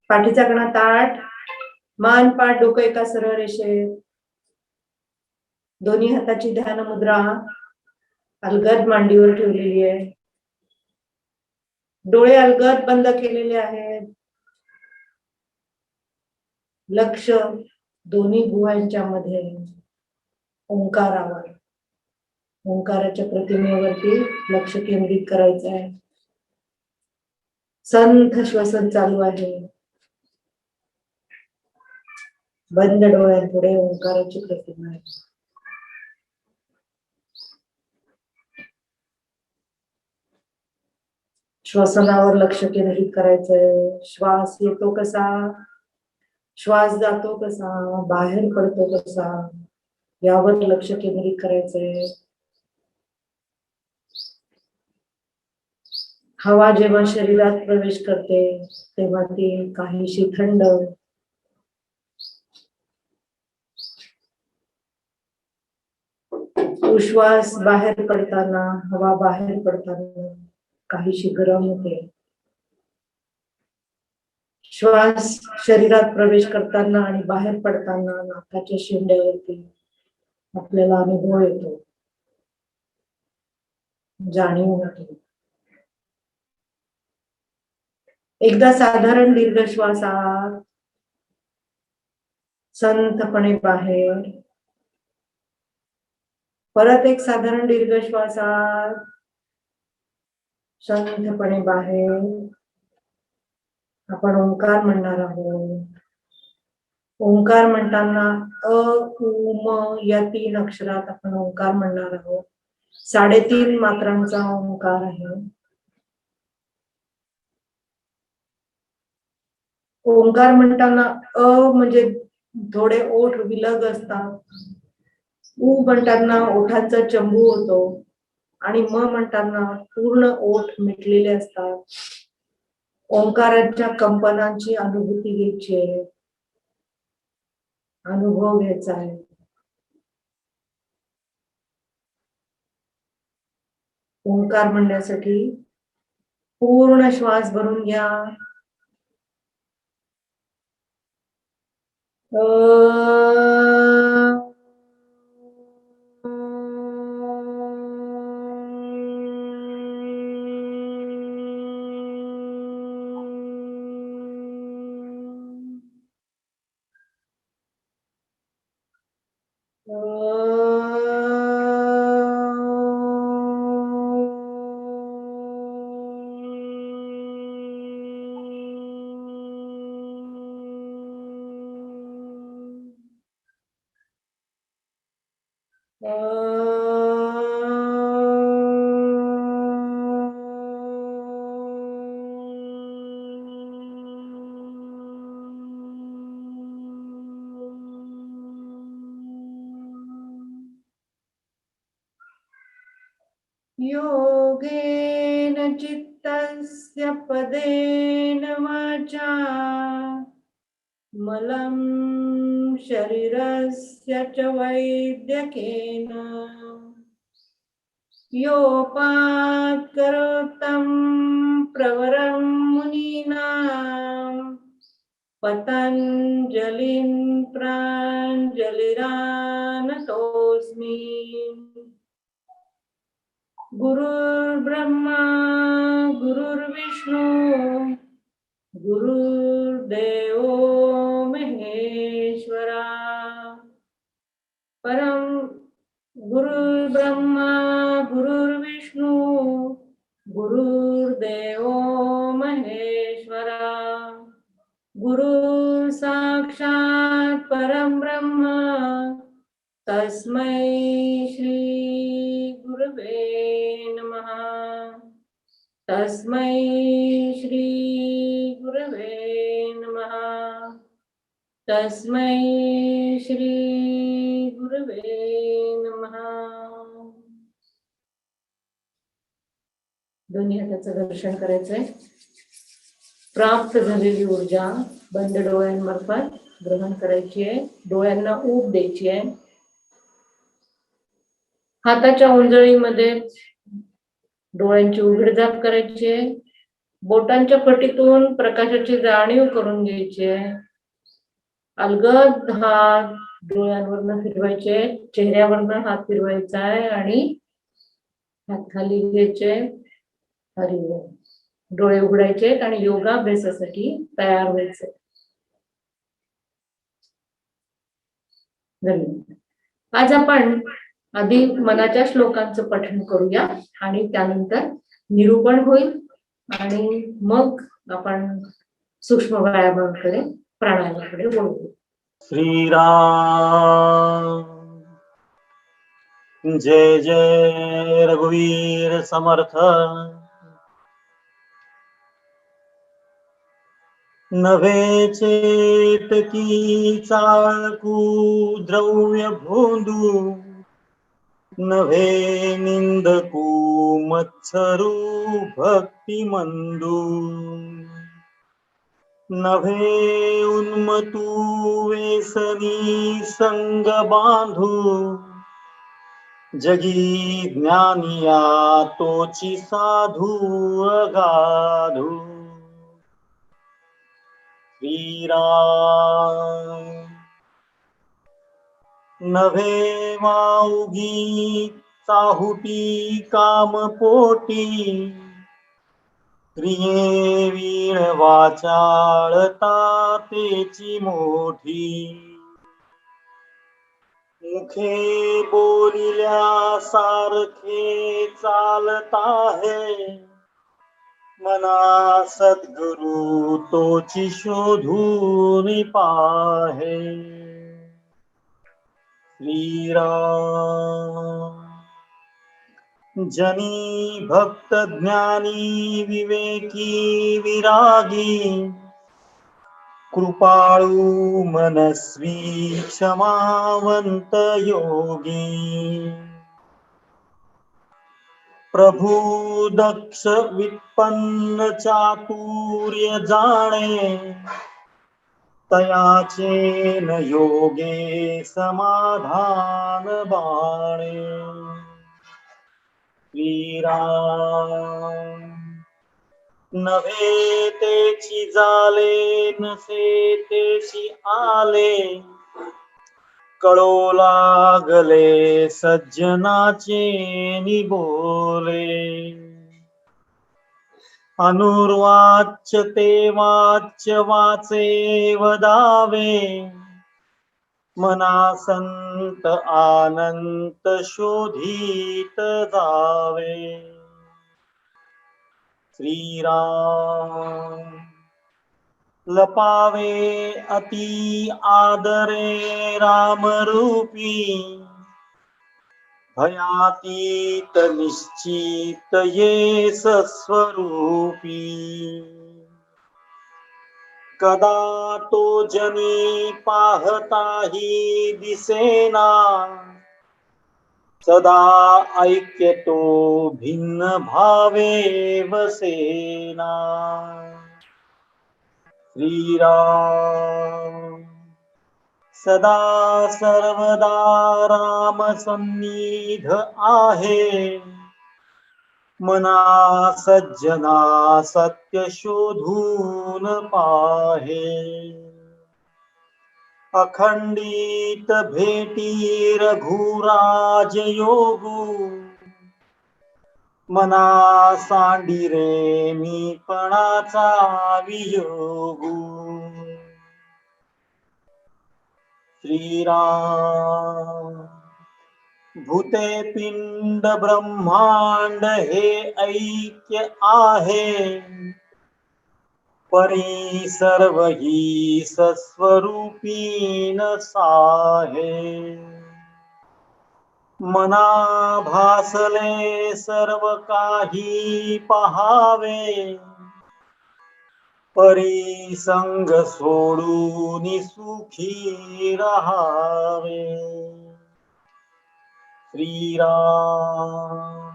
पाठीचा कणा ताठ, मान पाठ डोकं एका सरळ रेषेत, दोन्ही हाताची ध्यान मुद्रा अलगद मांडीवर ठेवलेली आहे. डोळे अलगद बंद केलेले आहेत. लक्ष दोन्ही भुवयांच्या मध्ये ओंकारावर, ओंकाराच्या प्रतिमेवरती लक्ष केंद्रित करायचं आहे. संथ श्वसन चालू आहे. बंद डोळ्यांपुढे ओंकाराची प्रतिमा आहे. श्वसनावर लक्ष केंद्रित करायचंय. श्वास येतो कसा, श्वास जातो कसा, बाहेर पडतो कसा, यावर लक्ष केंद्रित करायचंय. हवा जेव्हा शरीरात प्रवेश करते तेव्हा ती काहीशी थंड, उश्वास बाहेर पडताना, हवा बाहेर पडताना काहीशी गरम होते. श्वास शरीरात प्रवेश करताना आणि बाहेर पडताना नाकाच्या शेंड्यावरती आपल्याला अनुभव येतो, जाणीव होते. एकदा साधारण दीर्घ श्वास आत, संथपणे बाहेर, परत एक साधारण दीर्घ श्वास आत, शांतपणे बाहेर. आपण ओंकार म्हणणार आहोत. ओंकार म्हणताना अ, उ, म या 3 अक्षरात आपण ओंकार म्हणणार आहोत. 3.5 मात्रांचा ओंकार आहे. ओंकार म्हणताना अ म्हणजे थोडे ओठ विलग असतात, उ म्हणताना ओठांचा चंबू होतो आणि म म्हणताना पूर्ण ओठ मिटलेले असतात. ओंकाराच्या कंपनांची अनुभूती घ्यायची आहे, अनुभव घ्यायचा आहे. ओंकार म्हणण्यासाठी पूर्ण श्वास भरून घ्या. योगेन चित्तस्य पदेन वाचा मलं शरीरस्य च वैद्यकेन योपात् करोतं प्रवरं मुनीनां पतञ्जलिं प्राञ्जलिरानतोऽस्मि। गुरुर्ब्रह्मा गुरुर्विष्णु गुरुर्देवो महेश्वरा। परम गुरुर्ब्रह्मा गुरुर्विष्णु गुरुर्देवो महेश्वरा। गुरु साक्षात् परम ब्रह्म तस्मै श्री गुरवे नमः। तस्मै श्री गुरवे नमः। तस्मै श्री गुरवे नमः। दोन्ही हाताचं दर्शन करायचंय. प्राप्त झालेली ऊर्जा बंद डोळ्यांमार्फत ग्रहण करायची आहे. डोळ्यांना ऊब द्यायची आहे. हाताच्या उंजळीमध्ये डोळ्यांची उघडझाप करायची आहे. बोटांच्या फटीतून प्रकाशाची जाणीव करून घ्यायची आहे. अलगद हात डोळ्यांवरनं फिरवायचे, चेहऱ्यावरनं हात फिरवायचा आहे आणि हात खाली घ्यायचे. हरी ओम. डोळे उघडायचे आणि योगाभ्यासासाठी तयार व्हायचे. धन्यवाद. आज आपण आधी मनाच्या श्लोकांचं पठण करूया आणि त्यानंतर निरूपण होईल आणि मग आपण सूक्ष्म व्यायामांकडे प्राणायामाकडे वळू. श्रीराम जय जय रघुवीर समर्थ. नभे चेतकी चाळकू द्रव्य भोंदू, नभे निंदकू मत्सरू भक्ती मंदू, नभे उन्मतू वेसनी संग बांधू, जगी ज्ञानिया तोची साधू अगाधू. श्रीराम नभे वाऊगी चाहुटी काम पोटी, क्रिये वीण वाचाळता तेची मोठी, मुखे बोलिल्या सारखे चालता है, मना सद्गुरु तोची शोधून पाहे. श्रीराम जनी भक्त ज्ञानी विवेकी विरागी, कृपाळू मनस्वी क्षमावंत योगी, प्रभु दक्ष विपन्न चातुर्य जाणे, तयाचे न योगे समाधान बाणे. श्रीराम नभे तेची जाले, नसे तेची आले, कळो लागले सज्जनाचे निबोले, अनुर्वाच्य ते वाच्य वाचे वदावे, मना संत आनंत शोधित जावे. श्रीराम लपावे अति आदरे राम रूपी, भयातीत निश्चित येस स्वरूपी, कदा तो जनी पाहताही दिसेना, सदा ऐक्य तो भिन्न भावे वसेना. श्रीराम सदा सर्वदा राम सन्निध आहे, मना सज्जना सत्य शोधून पाहे. अखंडित भेटी रघुराज योगू, मना सांडिरे मी पणाचा वियोगू. श्रीराम भूते पिंड ब्रह्मांड हे ऐक्य आहे, परी सर्व ही सस्वरूपी साहे. मना भासले सर्व काही पहावे, परी संग सोडून सुखी रहावे. श्रीराम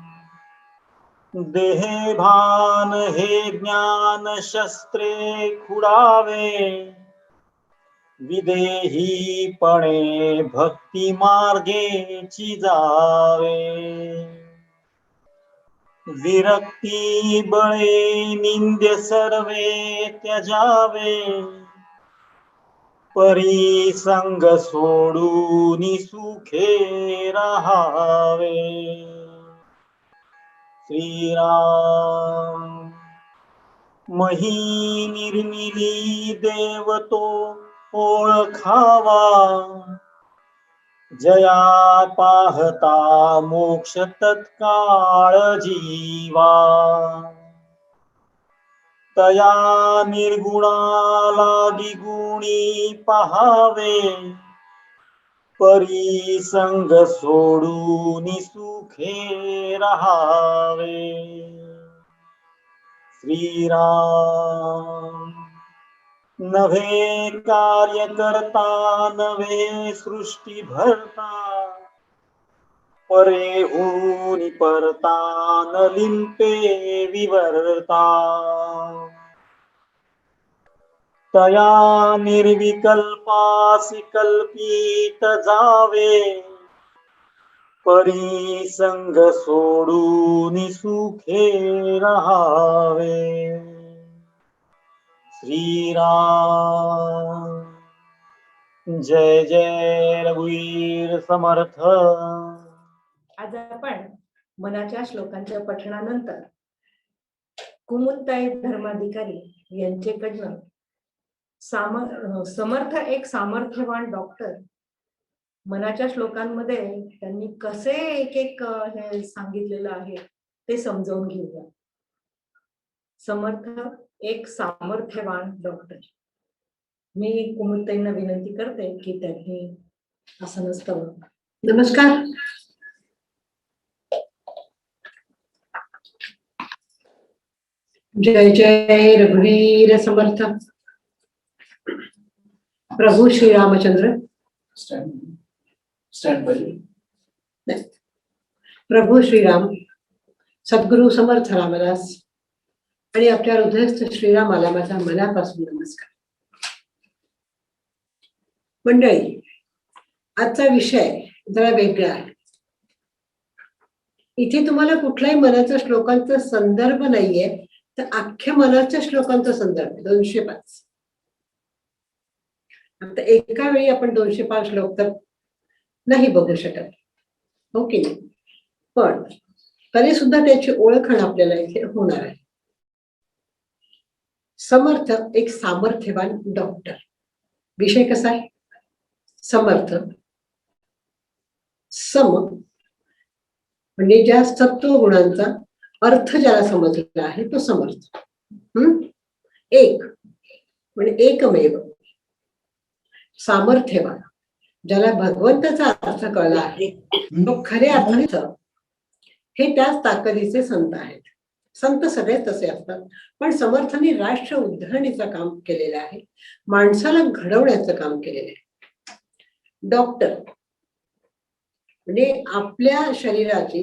देहे भान हे ज्ञान शस्त्रे खुडावे, विदेही पणे भक्ती मार्गेची जावे. विरक्ती बळे निंद्य सर्वे त्यजावे, परी संग सोडून सुखे राहावे. श्रीराम. मही निर्मिली देव तो ओळखावा, जया पाहता मोक्ष तत्काळ जीवा. तया निर्गुणा लागी गुणी पहावे, परी संग सोडून सुखे राहावे. श्रीराम. नव्हे कार्य करता नव्हे सृष्टी भरता, परे होऊन परता न लिंपे विवर्ता. तया निर्विकल्पासी कल्पित जावे, परी संग सोडून सुखे राहावे. श्रीराम. जय जय रघुवीर समर्थ. आज आपण मनाच्या श्लोकांच्या पठणानंतर कुमुदताई धर्माधिकारी यांच्याकडनं समर्थ एक सामर्थ्यवान डॉक्टर मनाच्या श्लोकांमध्ये त्यांनी कसे एक एक हे सांगितलेलं आहे ते समजावून घेऊया. समर्थ एक सामर्थ्यवान डॉक्टर. मी कुमुदताईंना विनंती करते की त्यांनी आसनस्थ व्हावं. नमस्कार. जय जय रघुवीर समर्थ. प्रभू श्री रामचंद्र. प्रभू श्रीराम, सद्गुरु समर्थ रामदास आणि आपल्या हृदयस्थ श्रीरामाला माझा मनापासून नमस्कार. मंडळी, आजचा विषय जरा वेगळा आहे. इथे तुम्हाला कुठल्याही मनाच्या श्लोकांचा संदर्भ नाहीये, तर अख्ख्या मनाच्या श्लोकांचा संदर्भ 205. आता एका वेळी आपण 205 श्लोक तर नाही बघू शकत, हो की नाही? पण तरी सुद्धा त्याची ओळख आपल्याला इथे होणार आहे. समर्थ एक सामर्थ्यवान डॉक्टर. विषय कसा आहे? समर्थ. सम म्हणजे ज्या सत्व गुणांचा अर्थ ज्याला समजलेला आहे तो समर्थ. एक म्हणजे एकमेव. सामर्थ्यवान, ज्याला भगवंताचा अर्थ कळला आहे तो खऱ्या अर्थाने हे त्याच ताकदीचे संत आहेत. संत सगळे तसे असतात, पण समर्थांनी राष्ट्र उद्धरणीचं काम केलेलं आहे, माणसाला घडवण्याचं काम केलेलं आहे. डॉक्टर म्हणजे आपल्या शरीराची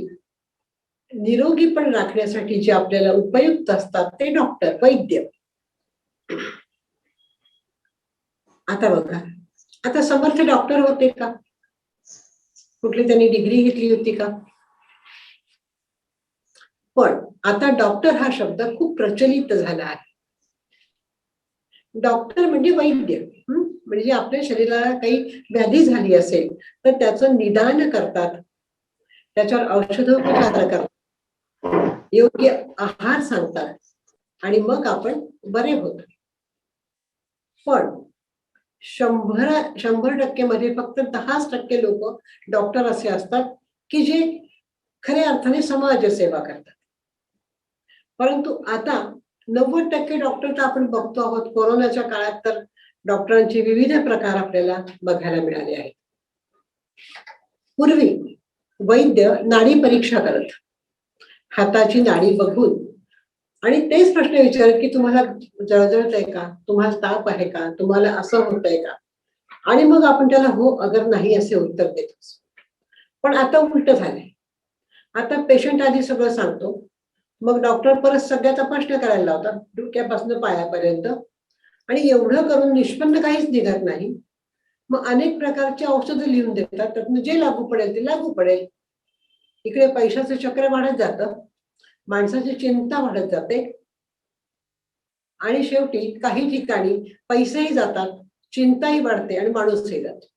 निरोगीपण राखण्यासाठी जे आपल्याला उपयुक्त असतात ते डॉक्टर, वैद्य. आता बघा, आता समर्थ डॉक्टर होते का? कुठली त्यांनी डिग्री घेतली होती का? पण आता डॉक्टर हा शब्द खूप प्रचलित झाला आहे. डॉक्टर म्हणजे वैद्य. म्हणजे आपल्या शरीराला काही व्याधी झाली असेल तर त्याचं निदान करतात, त्याच्यावर औषधोपचार करतात, योग्य आहार सांगतात आणि मग आपण बरे होतो. पण 100% मध्ये फक्त 10% लोक डॉक्टर असे असतात की जे खऱ्या अर्थाने समाजसेवा करतात. परंतु आता 90% डॉक्टर तर आपण बघतो आहोत. कोरोनाच्या काळात तर डॉक्टरांचे विविध प्रकार आपल्याला बघायला मिळाले आहेत. पूर्वी वैद्य नाडी परीक्षा करत, हाताची नाडी बघून आणि तेच प्रश्न विचारत की तुम्हाला जळजळत आहे का, तुम्हाला ताप आहे का, तुम्हाला असं होत आहे का, आणि मग आपण त्याला हो अगर नाही असे उत्तर देतो. पण आता उलट झालंय. आता पेशंट आधी सगळं सांगतो, मग डॉक्टर परत सगळ्या तपासण्या करायला लावतात डोक्यापासून पायापर्यंत, आणि एवढं करून निष्पन्न काहीच निघत नाही. मग अनेक प्रकारचे औषधं लिहून देतात, त्यातून जे लागू पडेल ते लागू पडेल. इकडे पैशाचं चक्र वाढत जातं. माणसाची चिंता वाढत जाते आणि शेवटी काही ठिकाणी पैसेही जातात, चिंताही वाढते आणि माणूसही जातो.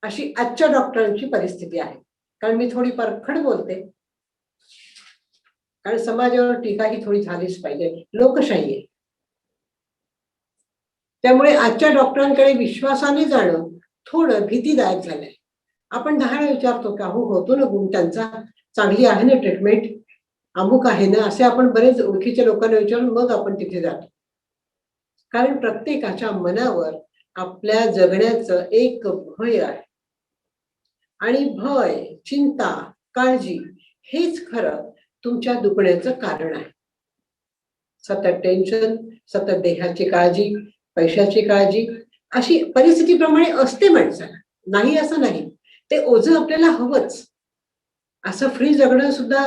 अशी आजच्या डॉक्टरांची परिस्थिती आहे. कारण मी थोडी परखड बोलते, कारण समाजावर टीका ही थोडी झालीच पाहिजे, लोकशाही आहे. त्यामुळे आजच्या डॉक्टरांकडे विश्वासाने जाणं थोडं भीतीदायक झालंय. आपण 10 वेळा विचारतो का हो होतो ना गुण त्यांचा, चांगली आहे ना ट्रीटमेंट, अमुक आहे ना, असे आपण बरेच ओळखीच्या लोकांना विचारून मग आपण तिथे जातो. कारण प्रत्येकाच्या मनावर आपल्या जगण्याचं एक भय आहे आणि भय, चिंता, काळजी हेच खरं तुमच्या दुखण्याचं कारण आहे. सतत टेन्शन, सतत देहाची काळजी, पैशाची काळजी अशी परिस्थितीप्रमाणे असते माणसाला, नाही असं नाही. ते ओझं आपल्याला हवंच. असं फ्री जगणं सुद्धा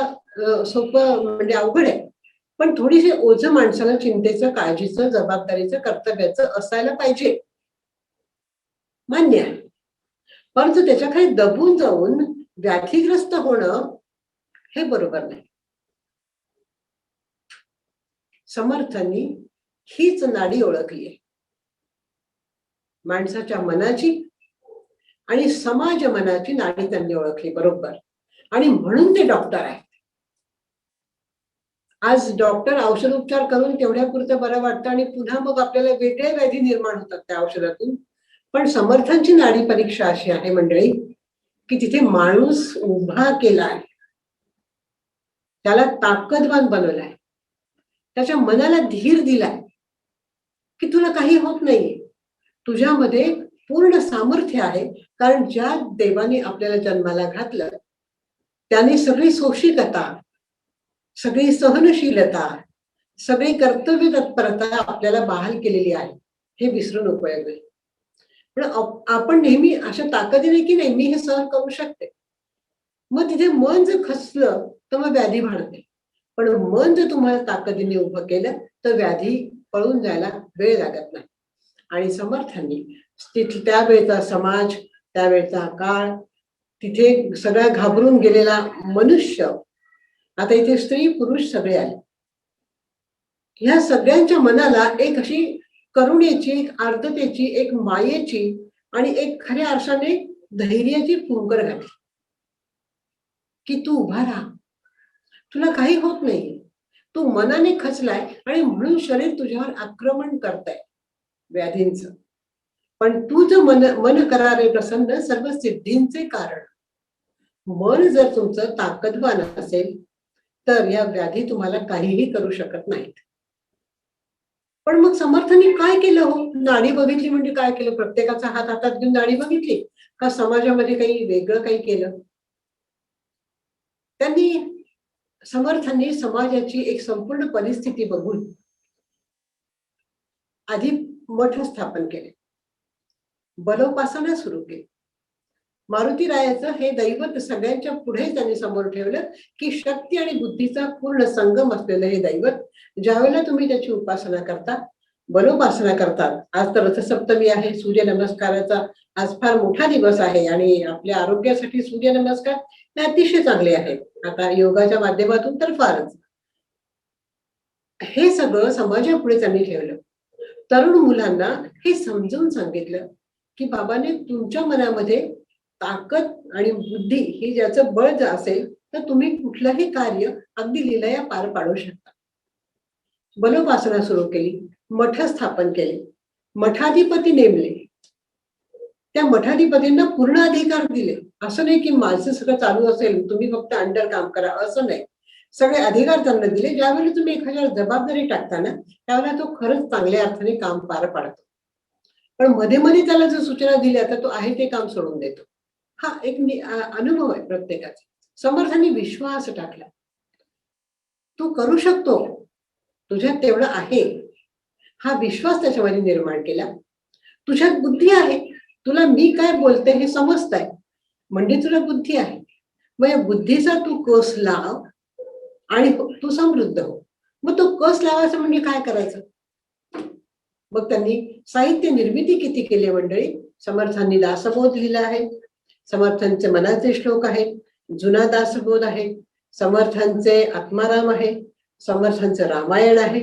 सोपं म्हणजे अवघड आहे, पण थोडीशी ओझं माणसाला चिंतेचं, काळजीचं, जबाबदारीचं, कर्तव्याचं असायला पाहिजे, मान्य आहे. परंतु त्याच्याखाली दबून जाऊन व्याधीग्रस्त होणं हे बरोबर नाही. समर्थांनी हीच नाडी ओळखली आहे, माणसाच्या मनाची आणि समाज मनाची नाडी त्यांनी ओळखली बरोबर, आणि म्हणून ते डॉक्टर आहेत. आज डॉक्टर औषध उपचार करून तेवढ्यापुरतं बरं वाटतं आणि पुन्हा मग आपल्याला वेगळे व्याधी निर्माण होतात त्या औषधातून. पण समर्थांची नाडी परीक्षा अशी आहे मंडळी की तिथे माणूस उभा केलाय, त्याला ताकदवान बनवलाय, त्याच्या मनाला धीर दिलाय की तुला काही होत नाहीये, तुझ्यामध्ये पूर्ण सामर्थ्य आहे. कारण ज्या देवाने आपल्याला जन्माला घातलं त्याने सगळी सोशिकता, सगळी सहनशीलता, सगळी कर्तव्य तत्परता आपल्याला बहाल केलेली आहे, हे विसरून उपयोग आहे. पण आपण नेहमी अशा ताकदीने की नाही मी हे सहन करू शकते, मग तिथे मन जर खचलं तर मग व्याधी वाढते. पण मन जर तुम्हाला ताकदीने उभं केलं तर व्याधी पळून जायला वेळ लागत नाही. आणि समर्थांनी त्यावेळेचा समाज, त्यावेळेचा काळ, तिथे सगळा घाबरून गेलेला मनुष्य, आता इथे स्त्री पुरुष सगळे आले, ह्या सगळ्यांच्या मनाला एक अशी करुणेची, एक आर्द्रतेची, एक मायेची आणि एक खऱ्या अर्थाने धैर्याची फुंकर घातली की तू उभा राहा, तुला काही होत नाही, तू मनाने खचलाय आणि म्हणून शरीर तुझ्यावर आक्रमण करताय व्याधींचं. पण तुझं मन करारे प्रसन्न सर्व सिद्धींचे कारण. मन जर तुमचं ताकदवान असेल तर या व्याधी तुम्हाला काहीही करू शकत नाहीत. पण मग समर्थांनी काय केलं हो? नाडी बघितली म्हणजे काय केलं? प्रत्येकाचा हात हातात घेऊन नाडी बघितली का समाजामध्ये काही वेगळं काही केलं? समर्थांनी समाजाची एक संपूर्ण परिस्थिती बघून आधी मठ स्थापन केले, बलोपासना सुरू केली. मारुती रायाचं हे दैवत सगळ्यांच्या पुढे त्यांनी समोर ठेवलं की शक्ती आणि बुद्धीचा पूर्ण संगम असलेलं हे दैवत, ज्यावेळेला तुम्ही त्याची उपासना करता, बलोपासना करतात. आज तर रथसप्तमी आहे, सूर्य नमस्काराचा आज फार मोठा दिवस आहे आणि आपल्या आरोग्यासाठी सूर्य नमस्कार हे अतिशय चांगले आहेत. आता योगाच्या माध्यमातून तर फारच. हे सगळं समाजापुढे त्यांनी ठेवलं. तरुण मुलांना हे समजून सांगितलं की बाबाने तुमच्या मनामध्ये ताकद आणि बुद्धी ही ज्याचं बळ जर असेल तर तुम्ही कुठलंही कार्य अगदी लीलया पार पाडू शकता. बलोपासना सुरू केली, मठ स्थापन केले, मठाधिपती नेमले, त्या मठाधिपतींना पूर्ण अधिकार दिले. असं नाही की माझं सगळं चालू असेल तुम्ही फक्त अंडर काम करा, असं नाही. सगळे अधिकार त्यांना दिले. ज्यावेळी तुम्ही एखाद्यावर जबाबदारी टाकता ना त्यावेळेला तो खरंच चांगल्या अर्थाने काम पार पाडतो. पण मध्ये मध्ये त्याला जर सूचना दिल्या तर तो आहे ते काम सोडून देतो. हा एक अनुभव आहे प्रत्येकाचा. समर्थांनी विश्वास टाकला, तू करू शकतो, तुझ्यात तेवढं आहे, हा विश्वास त्याच्यामध्ये निर्माण केला. तुझ्यात बुद्धी आहे, तुला मी काय बोलते हे समजतंय म्हणजे तुला बुद्धी आहे, मग या बुद्धीचा तू कस लाव आणि तू समृद्ध हो. मग तो कस लावायचा म्हणजे काय करायचं? मग त्यांनी साहित्य निर्मिती किती केली मंडळी. समर्थांनी दासबोध लिहिला आहे, समर्थांचे मनाचे श्लोक आहेत, जुना दासबोध आहे, समर्थांचे आत्माराम आहे, समर्थांचं रामायण आहे,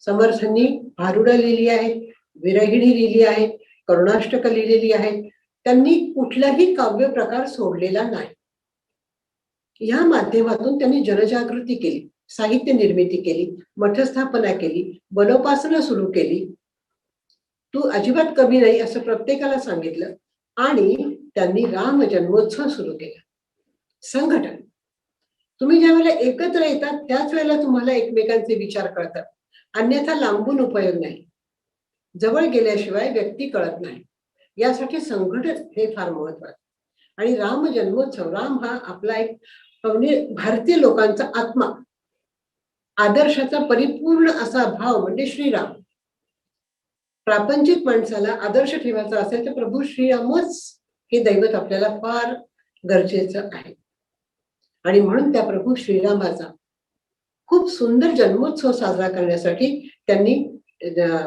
समर्थांनी भारुडं लिहिली आहेत, विरहिणी लिहिली आहे, करुणाष्टक लिहिलेली आहेत. त्यांनी कुठलाही काव्य प्रकार सोडलेला नाही. या माध्यमातून त्यांनी जनजागृती केली, साहित्य निर्मिती केली, मठस्थापना केली, बलोपासना सुरू केली. तू अजिबात कमी नाही असं प्रत्येकाला सांगितलं आणि त्यांनी राम जन्मोत्सव सुरू केला. संघटन, तुम्ही ज्या वेळेला एकत्र येतात त्याच वेळेला तुम्हाला एकमेकांचे विचार कळतात, अन्यथा लांबून उपयोग नाही. जवळ गेल्याशिवाय व्यक्ती कळत नाही. यासाठी संघटन हे फार महत्वाचं. आणि राम जन्मोत्सव, राम हा आपला एक भारतीय लोकांचा आत्मा, आदर्शाचा परिपूर्ण असा भाव म्हणजे श्रीराम. प्रापंचिक माणसाला आदर्श ठेवायचा असेल तर प्रभू श्रीरामच हे दैवत आपल्याला फार गरजेचं आहे. आणि म्हणून त्या प्रभू श्रीरामाचा खूप सुंदर जन्मोत्सव साजरा करण्यासाठी त्यांनी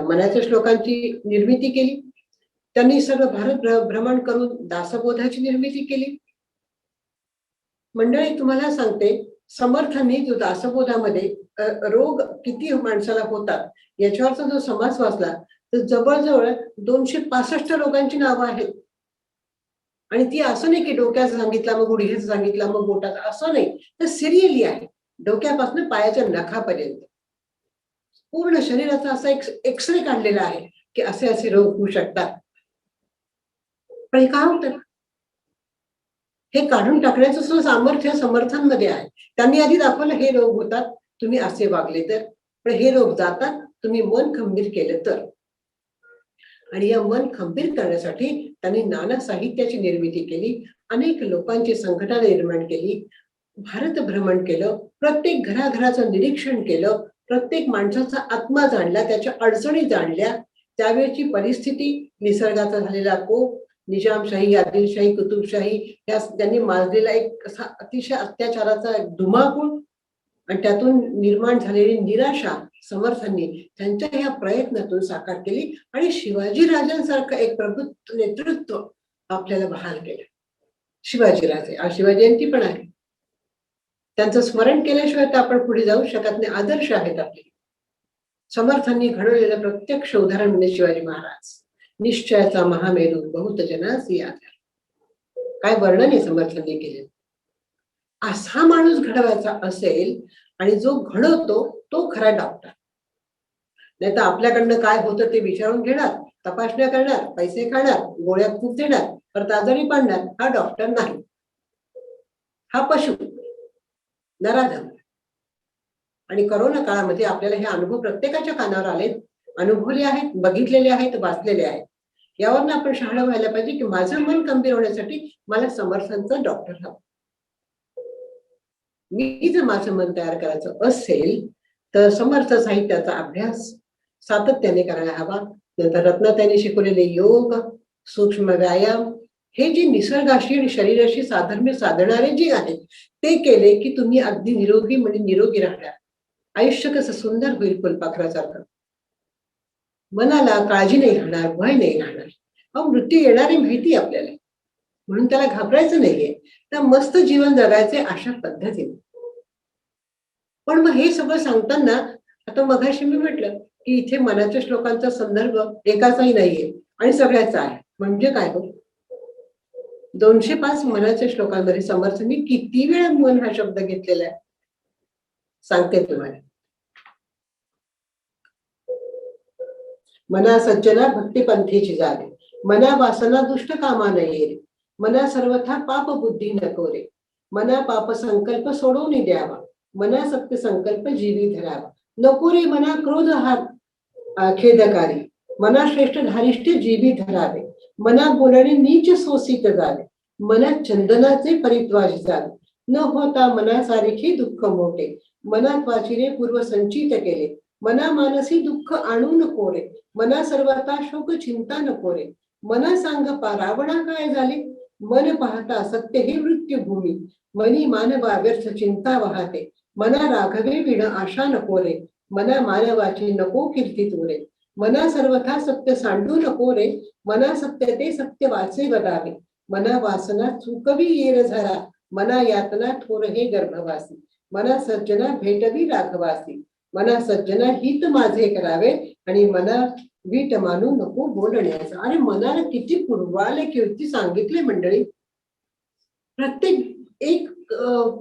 मनाच्या श्लोकांची निर्मिती केली. त्यांनी सगळं भारत भ्रमण करून दासबोधाची निर्मिती केली. मंडळी, तुम्हाला सांगते, समर्थांनी जो दासबोधामध्ये रोग किती माणसाला होतात याच्यावरचा जो समास वाचला तर जवळजवळ 265 रोगांची नावं आहेत. आणि ती असं नाही की डोक्याचं सांगितलं मग गुडघ्याचं सांगितलं मग बोटाचं, असं नाही, तर सिरियली आहे, डोक्यापासून पायाच्या नखापर्यंत पूर्ण शरीराचा असा एक्सरे काढलेला आहे की असे असे रोग होऊ शकतात. पण हे काय होतं, हे काढून टाकण्याचं सुद्धा सामर्थ्य समर्थांमध्ये आहे. त्यांनी आधी दाखवलं हे रोग होतात तुम्ही असे वागले तर, पण हे रोग जातात तुम्ही मन खंबीर केलं तर. आणि या मन खंबीर करण्यासाठी त्यांनी नाना साहित्याची निर्मिती केली, अनेक लोकांची संघटना निर्माण केली, भारत भ्रमण केलं, प्रत्येक घराघराचं निरीक्षण केलं, प्रत्येक माणसाचा आत्मा जाणला, त्याच्या अडचणी जाणल्या, त्यावेळची परिस्थिती, निसर्गाचा झालेला कोप, निजामशाही, आदिलशाही, कुतुबशाही या त्यांनी माजलेला एक असा अतिशय अत्याचाराचा धुमाकूळ आणि त्यातून निर्माण झालेली निराशा समर्थांनी त्यांच्या ह्या प्रयत्नातून साकार केली. आणि शिवाजी राजांसारखं एक प्रभुत्व नेतृत्व आपल्याला बहाल केलं. शिवाजीराजे, आज शिवजयंती पण आहे, त्यांचं स्मरण केल्याशिवाय तर आपण पुढे जाऊ शकत नाही. आदर्श आहेत आपले. समर्थांनी घडवलेलं प्रत्यक्ष उदाहरण म्हणजे शिवाजी महाराज. निश्चयाचा महामेरू बहुत जनासी आधार, काय वर्णन आहे समर्थांनी केले. असा माणूस घडवायचा असेल आणि जो घडवतो तो खरा डॉक्टर. नाही तर आपल्याकडनं काय होतं ते विचारून घेणार, तपासण्या करणार, पैसे खाणार, गोळ्या खूप देणार, परत आजारी पाडणार, हा डॉक्टर नाही, हा पशु नराधम. आणि करोना काळामध्ये आपल्याला हे अनुभव प्रत्येकाच्या कानावर आले, अनुभवले आहेत, बघितलेले आहेत, वाचलेले आहेत. यावरनं आपण शहाणं व्हायला पाहिजे की माझं मन खंबीर होण्यासाठी मला समर्थांचं डॉक्टर हवं. मी जर माझं मन तयार करायचं असेल तर समर्थ साहित्याचा अभ्यास सातत्याने करायला हवा. नंतर रत्नाताईंनी शिकवलेले योग, सूक्ष्म व्यायाम, हे जे निसर्गाशी आणि शरीराशी साधर्म्य साधणारे जे आहेत ते केले की तुम्ही अगदी निरोगी म्हणजे निरोगी राहणार. आयुष्य कसं सुंदर होईल फुलपाखरासारखं. मनाला काळजी नाही राहणार, भय नाही राहणार. मृत्यू येणारी माहिती आपल्याला, म्हणून त्याला घाबरायचं नाहीये. तर मस्त जीवन जगायचे अशा पद्धतीने. पण मग हे सगळं सांगताना आता मगाशी मी म्हटलं की इथे मनाच्या श्लोकांचा संदर्भ एकाचाही नाहीये आणि सगळ्याचा आहे. म्हणजे काय हो, 205 मनाच्या श्लोकांमध्ये समर्थांनी किती वेळा मन हा शब्द घेतलेला आहे सांगते तुम्हाला. मना सज्जना भक्तिपंथीची जाणे, मना वासना दुष्ट कामा नये रे, मना सर्वथा पाप बुद्धी नको रे, मना पाप संकल्प सोडून द्यावा, मना सत्य संकल्प जीवी धरावा, नको रे मना क्रोध हा खेदकारी, मना श्रेष्ठ धारिष्ठ जीवी धरावे, मना बोलणे नीच सोसित झाले, मना चंदनाचे परित्वाज झाले, न होता मना सारखे दुःख मोठे, मनात वाचिले पूर्व संचित केले, मना मानसी दुःख आणू नको रे, मना सर्वता शोक चिंता नको रे, मना सांग रावणा काय झाले, मन पाहता सत्य हे मृत्यूभूमी, मनी मानवा व्यर्थ चिंता वाहते, मना राघवे विण आशा नको रे, मना मानवाची नको कीर्ती तुरे, मना सर्वथा सत्य सांडू नको रे, मना सत्य ते सत्य वाचे बदावे, मना वासना चुकवी येर झरा, मना यातना थोर हे गर्भवासी, मना सज्जना भेटवी राघवासी, मना सज्जना हित माझे करावे आणि मना वीट मानू नको बोलण्याचं. आणि मनाला किती पूर्वाले किती सांगितले मंडळी. प्रत्येक एक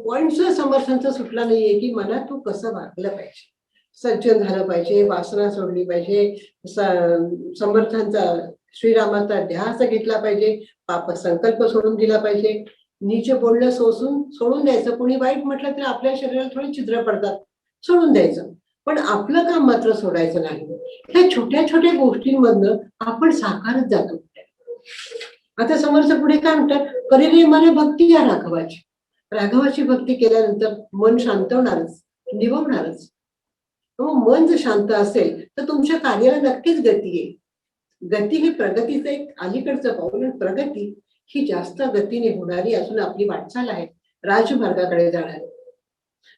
पॉइंट समर्थांचा सुटला नाहीये की मना तू कसं वागलं पाहिजे, सज्जन झालं पाहिजे, वासना सोडली पाहिजे, समर्थांचा श्रीरामाचा ध्यास घेतला पाहिजे, पाप संकल्प सोडून दिला पाहिजे, नीच बोलणं सोडून द्यायचं. कोणी वाईट म्हटलं तर आपल्या शरीराला थोडी छिद्र पडतात, सोडून द्यायचं. पण आपलं काम मात्र सोडायचं नाही. ह्या छोट्या छोट्या गोष्टींमधनं आपण साकारत जातो. आता समर्थ पुढे काय म्हणतात, करी रे मला भक्ती या राघवाची. राघवाची भक्ती केल्यानंतर मन शांत होणारच, निववणारच. मन जर शांत असेल तर तुमच्या कार्याला नक्कीच गती येईल. गती ही प्रगतीचं एक अलीकडचं पाऊल. प्रगती ही जास्त गतीने होणारी असून आपली वाटचाल आहे, राजमार्गाकडे जाणारी.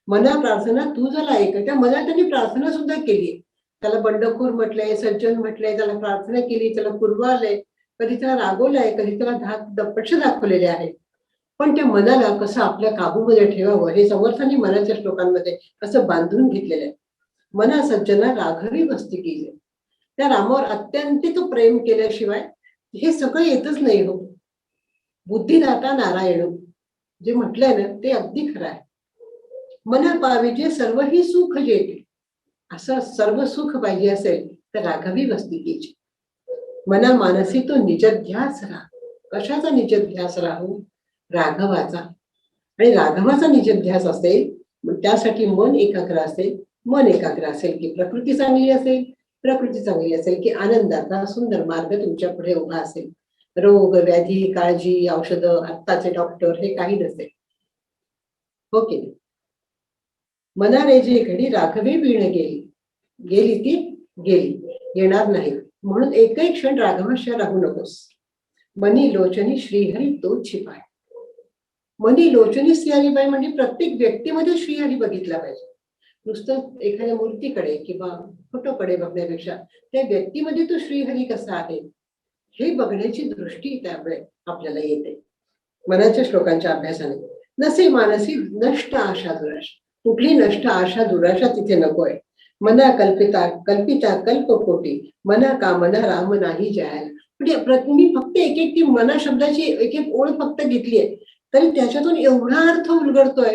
मना प्रार्थना तू झाला ऐक. त्या मनात त्यांनी प्रार्थना सुद्धा केली. त्याला बंडखोर म्हटलंय, सज्जन म्हटलंय, त्याला प्रार्थना केली, त्याला पूर्वालय, कधी त्याला रागवलंय, कधी त्याला दपक्ष दाखवलेले आहे. पण त्या मनाला कसं आपल्या काबूमध्ये ठेवावं हे समर्थांनी मनाच्या श्लोकांमध्ये असं बांधून घेतलेलं आहे. मना सज्जना राघवी वस्ती केली. त्या रामावर अत्यंतिक प्रेम केल्याशिवाय हे सगळं येतच नाही हो. बुद्धिदाता नारायण जे म्हटलंय ना ते अगदी खरं आहे. मना पाविजे सर्व ही सुख जेते. असं सर्व सुख पाहिजे असेल तर राघवी वस्ती केली. मना मानसी तो निजध्यास राहा. कशाचा निजध्यास राहू? राघवाचा. आणि राघवाचा निजध्यास असेल त्यासाठी मन एकाग्र असेल. मन एकाग्र असेल की प्रकृती चांगली असेल, प्रकृती चांगली असेल की आनंदाचा सुंदर मार्ग तुमच्या पुढे उभा असेल. रोग व्याधी काळजी औषधं आत्ताचे डॉक्टर हे काही नसेल. हो की नाही? मना रे जी घडी राघवे वीण गेली, गेली ती गेली, येणार नाही. म्हणून एकही क्षण राघवाशी राहू नकोस. मनी लोचनी श्रीहरी तो छिपाय. मनी लोचनी श्रीहरीबाई म्हणजे प्रत्येक व्यक्तीमध्ये श्रीहरी बघितला पाहिजे. नुसतं एखाद्या मूर्तीकडे किंवा फोटोकडे बघण्यापेक्षा त्या व्यक्तीमध्ये तो श्रीहरी कसा आहे हे बघण्याची दृष्टी त्यामुळे आपल्याला येते मनाच्या श्लोकांच्या अभ्यासाने. नसे मानसी नष्ट आशा दुराशा. कुठली नष्ट आशा दुराशा तिथे नकोय. मना कल्पिता कल्पिता कल्पकोटी, मना कामना राम नाही जायला. म्हणजे मी फक्त एक एक ती मना शब्दाची एक एक ओळ फक्त घेतली आहे तरी त्याच्यातून एवढा अर्थ उलगडतोय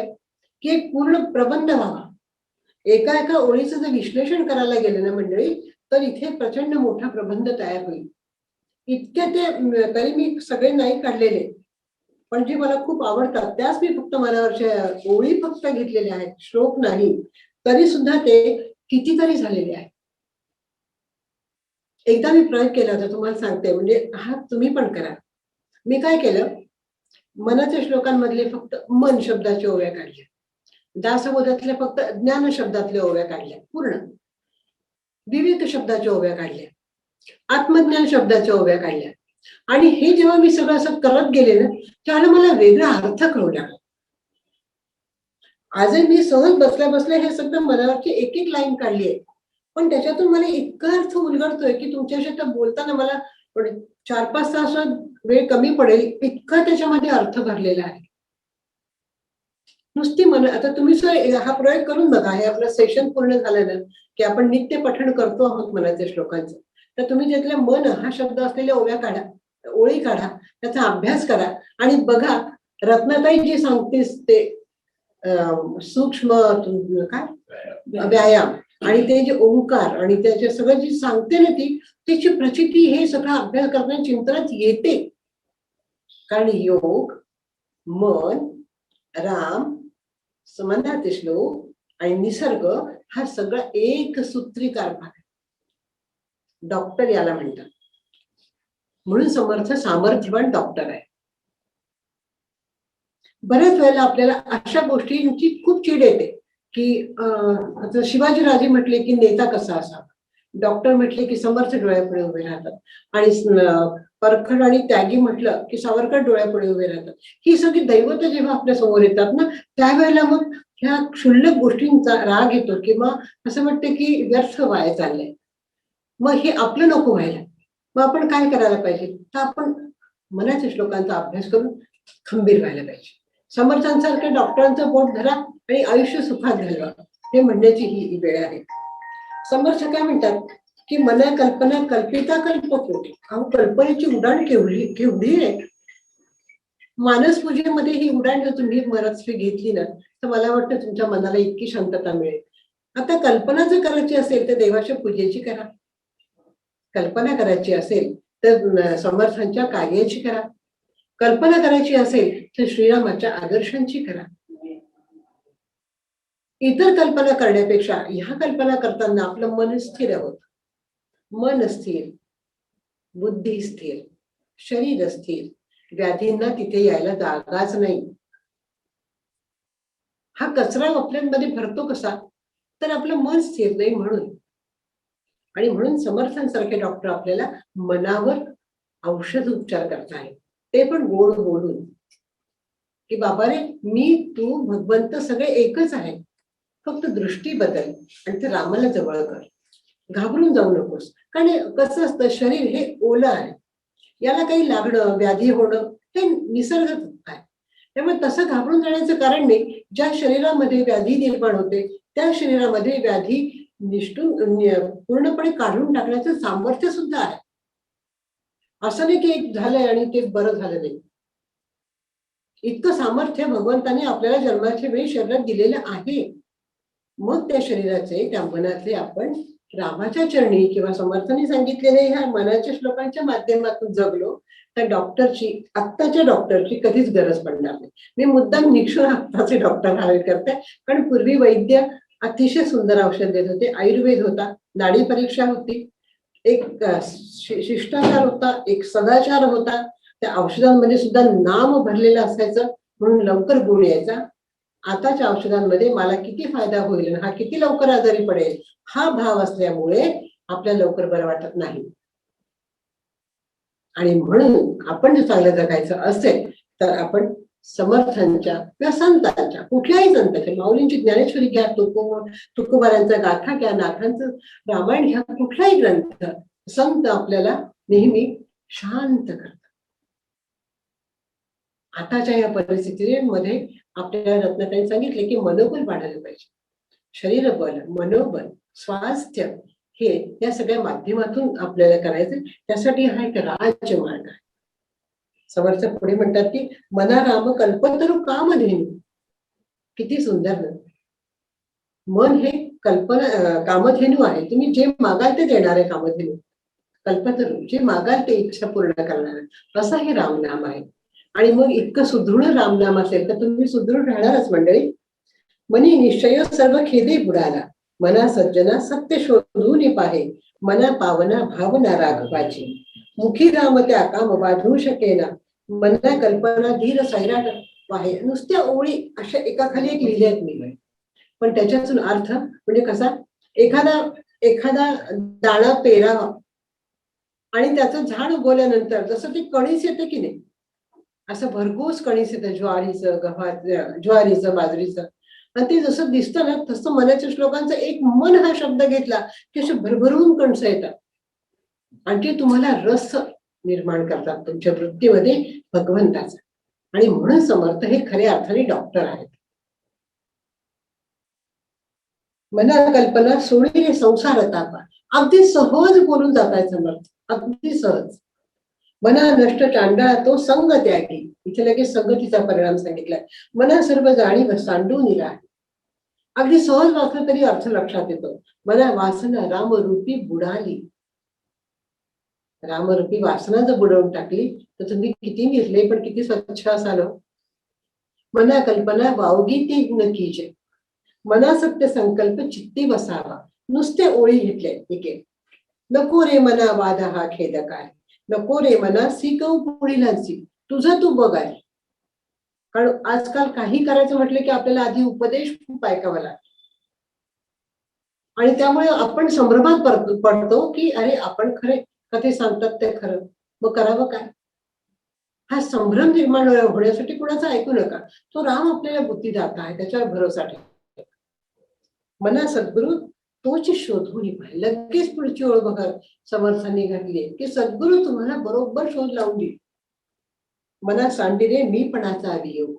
की एक पूर्ण प्रबंध व्हावा. एका एका ओळीचं जर विश्लेषण करायला गेलं ना मंडळी तर इथे प्रचंड मोठा प्रबंध तयार होईल. इतक्या ते तरी मी सगळे नाही काढलेले पण जे मला खूप आवडतात त्याच मी फक्त मनावरच्या ओळी फक्त घेतलेल्या आहेत, श्लोक नाही. तरी सुद्धा ते कितीतरी झालेले आहे. एकदा मी प्रयोग केला होता तुम्हाला सांगते, म्हणजे हा तुम्ही पण करा. मी काय केलं, मनाच्या श्लोकांमधले फक्त मन शब्दाच्या ओव्या काढल्या, दासबोधातल्या फक्त ज्ञान शब्दातल्या ओव्या काढल्या, पूर्ण विवेक शब्दाच्या ओव्या काढल्या, आत्मज्ञान शब्दाच्या ओव्या काढल्या. आणि हे जेव्हा मी सगळं असं करत गेले ना त्यावेळेला मला वेगळा अर्थ कळू लागला. आजही मी सहज बसल्या बसल्या हे सगळं मनावरची एक एक लाईन काढली आहे पण त्याच्यातून मला इतका अर्थ उलगडतोय की तुमच्याशी तर बोलताना मला 4-5 तास वेळ कमी पडेल इतका त्याच्यामध्ये अर्थ भरलेला आहे. नुसती मन आता तुम्ही हा प्रयोग करून बघा. हे आपलं सेशन पूर्ण झालं ना की आपण नित्य पठण करतो आहोत मनाच्या श्लोकांचं. तर तुम्ही त्यातल्या मन हा शब्द असलेल्या ओव्या काढा, ओळी काढा, त्याचा अभ्यास करा आणि बघा रत्नाताई जे सांगतेस ते सूक्ष्म काय व्यायाम आणि ते जे ओंकार आणि त्याचे सगळं जे सांगते ना ती त्याची प्रचिती हे सगळं अभ्यास करण्याच्या चिंतनात येते. कारण योग, मन, राम, मनाचे श्लोक आणि निसर्ग हा सगळा एक सूत्री कारभार आहे. डॉक्टर याला म्हणतात. म्हणून समर्थ सामर्थ्यवान डॉक्टर आहे. बऱ्याच वेळेला आपल्याला अशा गोष्टींची खूप चीड येते की शिवाजीराजे म्हटले की नेता कसा असावा, डॉक्टर म्हटले की समर्थ डोळ्यापुढे उभे राहतात आणि परखड आणि त्यागी म्हटलं की सावरकर डोळ्यापुढे उभे राहतात. ही सगळी दैवत जेव्हा आपल्या समोर येतात ना त्यावेळेला मग ह्या क्षुल्लक गोष्टींचा राग येतो किंवा असं वाटतं की व्यर्थ वाया चाललंय. मग हे आपलं नको व्हायला. मग आपण काय करायला पाहिजे तर आपण मनाच्या श्लोकांचा अभ्यास करून खंबीर व्हायला पाहिजे. समर्थांसारख्या डॉक्टरांचं पोट धरा आणि आयुष्य सुखात घालवा, हे म्हणण्याची ही वेळ आहे. समर्थ काय म्हणतात की मना कल्पना कल्पिता कल्पकोटी. अहो, कल्पनेची उडाण केवढी केवढी आहे. मानस पूजेमध्ये ही उडाण जर तुम्ही मनस्वी घेतली ना, तर मला वाटतं तुमच्या मनाला इतकी शांतता मिळेल. आता कल्पना जर करायची असेल तर देवाच्या पूजेची करा, कल्पना करायची असेल तर समर्थांच्या कार्याची करा, कल्पना करायची असेल तर श्रीरामाच्या आदर्शांची करा. इतर कल्पना करण्यापेक्षा ह्या कल्पना करताना आपलं मन स्थिर होत. मन स्थिर, बुद्धी स्थिर, शरीर स्थिर, व्याधींना तिथे यायला जागाच नाही. हा कचरा आपल्यामध्ये भरतो कसा, तर आपलं मन स्थिर नाही म्हणून. आणि म्हणून समर्थांसारखे डॉक्टर आपल्याला मनावर औषध उपचार करतायत, ते पण गोड बोलून की बाबा रे, मी तू भगवंत सगळे एकच आहे, फक्त दृष्टी बदल आणि ते रामाला जवळ कर. घाबरून जाऊ नकोस. कारण कसं असतं, शरीर हे ओलं आहे, याला काही लागणं व्याधी होणं हे निसर्ग आहे. त्यामुळे तसं घाबरून जाण्याचं कारण नाही. ज्या शरीरामध्ये व्याधी निर्माण होते त्या शरीरामध्ये व्याधी निष्ठून पूर्णपणे काढून टाकण्याचं सामर्थ्य सुद्धा आहे. असं नाही की एक झालंय आणि ते बरं झालं नाही. इतकं सामर्थ्य भगवंताने आपल्याला जन्माच्या वेळी शरीरात दिलेलं आहे. मग त्या शरीराचे, त्या मनातले आपण रामाच्या चरणी किंवा समर्थांनी सांगितलेले ह्या मनाच्या श्लोकांच्या माध्यमातून जगलो तर डॉक्टरची, आत्ताच्या डॉक्टरची कधीच गरज पडणार नाही. मी मुद्दाम निक्षून आत्ताचे डॉक्टर हायर करते, कारण पूर्वी वैद्य अतिशय सुंदर औषध देत होते. आयुर्वेद होता, नाडी परीक्षा होती, एक शिष्टाचार होता, एक सदाचार होता. त्या औषधांमध्ये सुद्धा नाम भरलेलं असायचं म्हणून लवकर गुण यायचा. आताच्या औषधांमध्ये मला किती फायदा होईल, हा किती लवकर आजारी पडेल, हा भाव असल्यामुळे आपल्याला लवकर बरं वाटत नाही. आणि म्हणून आपण जर चांगलं जगायचं असेल तर आपण समर्थांच्या किंवा संतांच्या, कुठल्याही संतांच्या, माऊलींची ज्ञानेश्वरी घ्या, तुकोबारांचा गाथा घ्या, नाथांचं रामायण घ्या, कुठलाही ग्रंथ, संत आपल्याला नेहमी शांत करतात. आताच्या या परिस्थितीमध्ये आपल्याला रत्नाताईंनी सांगितले की मनोबल वाढायला पाहिजे. शरीरबल, मनोबल, स्वास्थ्य हे या सगळ्या माध्यमातून आपल्याला करायचं. त्यासाठी हा एक राजमार्ग आहे. समर्थ पुढे म्हणतात की मना राम कल्पतरू कामधेनु. किती सुंदर ना. मन हे कल्पना कामधेनु आहे. तुम्ही जे मागाल ते देणार आहे कामधेनु. कल्पतरू, जे मागाल ते इच्छा पूर्ण करणार आहे, असं हे रामनाम आहे. आणि मग इतकं सुदृढ रामनाम असेल तर तुम्ही सुदृढ राहणारच मंडळी. मनी निश्चय सर्व खेदे बुडाला, मना सज्जना सत्य शोधून पाहे, मना पावना भावना राघवाची. मुखी राम त्या काम वाढवू शकेना, मना कल्पना धीर सैराट पाहे. नुसत्या ओळी अशा एकाखाली एक लिहिल्यात मी, पण त्याच्यातून अर्थ म्हणजे कसा, एखादा दाणा पेरावा आणि त्याचं झाड उगवल्यानंतर जसं ते कणीस येते की नाही, असं भरघोस कणीस येतं, ज्वारीचं बाजरीचं, आणि ते जसं दिसतं ना तसं मनाच्या श्लोकांचा एक मन हा शब्द घेतला की असे भरभरून कणसं येतात आणि ते तुम्हाला रस निर्माण करतात तुमच्या वृत्तीमध्ये भगवंताचा. आणि म्हणून समर्थ हे खऱ्या अर्थाने डॉक्टर आहेत. मना कल्पना सोडीने संसार तापा. अगदी सहज बोलून जाताय समर्थ, अगदी सहज. मना नष्ट चांडाळा तो संग त्यागी. इथे लगेच संगतीचा परिणाम सांगितलाय. मना सर्व जाणीव सांडून निघा. अगदी सहज वाचलं तरी अर्थ लक्षात येतो. मना वासना रामरूपी बुडाली. रामरूपी वासना जर बुडवून टाकली तर तुम्ही किती निर्लय पण किती स्वच्छ असाल. मना कल्पना वावगी ती नकीचे. मना सत्य संकल्प चित्ती बसावा. नुसते ओळी घेतले एक. नको रे मना वाद हा खेद काय, नको रे मना शिकव पुढीलांची, तुझं तू बघाय. कारण आजकाल काही करायचं म्हटलं की आपल्याला आधी उपदेश खूप ऐकावा लागतो आणि त्यामुळे आपण संभ्रमात पडतो की अरे आपण खरे का ते सांगतात ते खरं, मग करावं काय. हा संभ्रम निर्माण होण्यासाठी कुणाचं ऐकू नका. तो राम आपल्याला बुद्धिदाता आहे, त्याच्यावर भरोसा ठेवा. मना सद्गुरु तोची शोधून पाहिजे. लगेच पुढची ओळ बघा समर्थांनी घातली की सद्गुरु तुम्हाला बरोबर शोध लावून देईल. मना सांडिरे मीपणाचा अभियोग.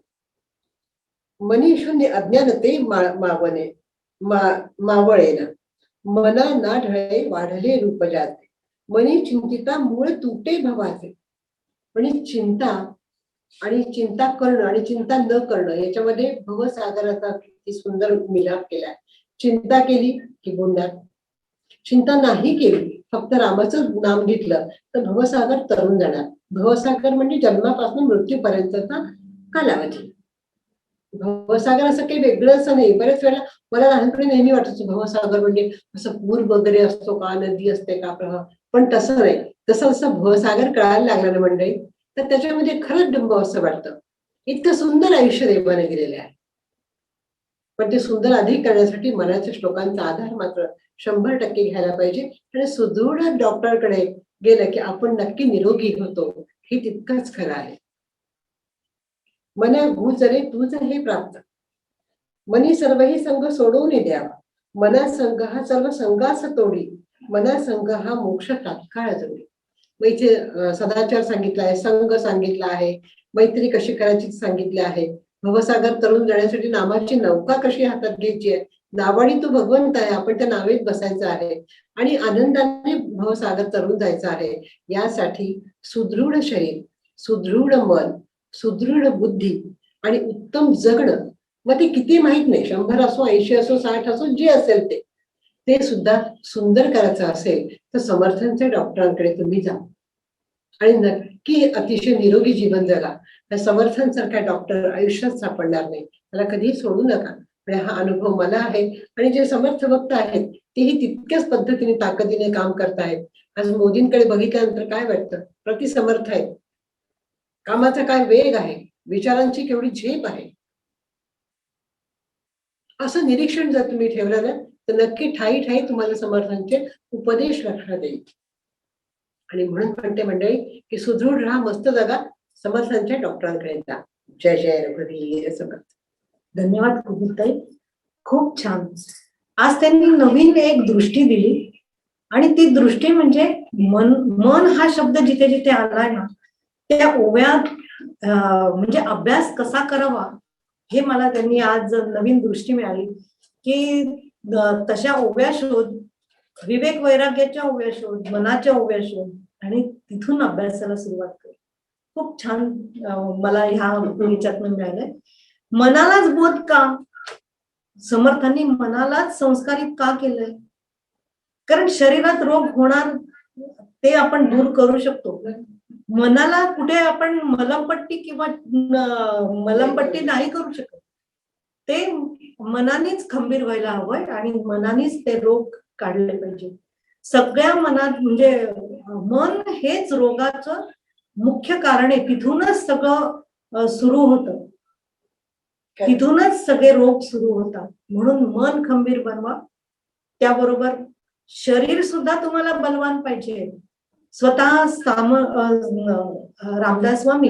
मनी शून्य अज्ञानते मावणे मावळेना, मना ना ढळे वाढले रूप जाते, मनी चिंतिता मूळ तुटे भवाचे. म्हणजे चिंता आणि चिंता करणं आणि चिंता न करणं याच्यामध्ये भवसागराचा किती सुंदर मिलाप केलाय. चिंता केली की बुडणार, चिंता नाही केली फक्त रामाचं नाम घेतलं तर भवसागर तरून जाणार. भवसागर म्हणजे जन्मापासून मृत्यूपर्यंतचा कालावधी. भवसागर असं काही वेगळं असं नाही. बरेच वेळा मला लहानपणी नेहमी वाटायचं भवसागर म्हणजे असं पूर वगैरे असतो का, नदी असते का, प्रवाह, पण तसं नाही. तसं असं भवसागर कळायला लागलं ना मंडळी, तर त्याच्यामध्ये खरंच डंब असं वाटतं. इतकं सुंदर आयुष्य देवाने दिलेलं आहे. पण ते सुंदर अधिक करण्यासाठी मनाच्या श्लोकांचा आधार मात्र 100% घ्यायला पाहिजे. आणि सुदृढ डॉक्टरकडे गेलं की आपण नक्की निरोगी होतो, हे तितकंच खरं आहे. मना भूजरे तुझ हे प्राप्त, मनी सर्वही संघ सोडून द्यावा, मना संघ हा सर्व संघास तोडी, मना संघ हा मोक्ष तात्काळ जोडी. मग इथे सदाचार सांगितला आहे, संघ सांगितला आहे, मैत्री कशी करायची सांगितले आहे, भवसागर तरुण जाण्यासाठी नामाची नौका कशी हातात घ्यायची आहे. नावाडी तो भगवंत आहे, आपण त्या नावेत बसायचं आहे आणि आनंदाने भवसागर तरुण जायचं आहे. यासाठी सुदृढ शरीर, सुदृढ मन, सुदृढ बुद्धी आणि उत्तम जगणं. मग ते किती माहित नाही, 100 असो, 80 असो, 60 असो, जे असेल ते सुद्धा सुंदर करायचं असेल तर समर्थांच्या डॉक्टरांकडे तुम्ही जा आणि नक्की अतिशय निरोगी जीवन जगा. त्या समर्थांसारखा डॉक्टर आयुष्यात सापडणार नाही, त्याला कधीही सोडू नका. आणि हा अनुभव मला आहे आणि जे समर्थ भक्त आहेत तेही तितक्याच पद्धतीने ताकदीने काम करतायत. आज मोदींकडे बघितल्यानंतर काय वाटतं, प्रतिसमर्थ आहेत, कामाचा काय वेग आहे, विचारांची केवढी झेप आहे. असं निरीक्षण जर तुम्ही ठेवलं ना तर नक्की ठाई ठाई तुम्हाला समर्थांचे उपदेश लक्षात येईल. आणि म्हणून म्हणते मंडळी की सुदृढ राहा, मस्त जगा, समर्थांच्या डॉक्टरांकडे जा. जय जय रघुवीर समर्थ. धन्यवाद कुबुताई, खूप छान. आज त्यांनी नवीन एक दृष्टी दिली आणि ती दृष्टी म्हणजे मन हा शब्द जिथे जिथे आलाय ना त्या ओव्यात म्हणजे अभ्यास कसा करावा हे मला त्यांनी आज नवीन दृष्टी मिळाली की तशा ओव्या शोध, विवेक वैराग्याच्या ओव्या शोध, मनाच्या ओव्या शोध आणि तिथून अभ्यासाला सुरुवात कर. खूप छान मला ह्या विचारातून मिळालंय. मनालाच बोध का, समर्थांनी मनालाच संस्कारित का केलंय? कारण शरीरात रोग होणार ते आपण दूर करू शकतो. मनाला कुठे आपण मलमपट्टी किंवा मलमपट्टी नाही करू शकत. ते मनानेच खंबीर व्हायला हवंय आणि मनानेच ते रोग काढले पाहिजे. सगळ्या मनात म्हणजे मन हेच रोगाचं मुख्य कारण आहे. तिथूनच सगळं सुरू होतं, तिथूनच सगळे रोग सुरू होतात. म्हणून मन खंबीर बनवा. त्याबरोबर शरीर सुद्धा तुम्हाला बलवान पाहिजे. स्वतः रामदास स्वामी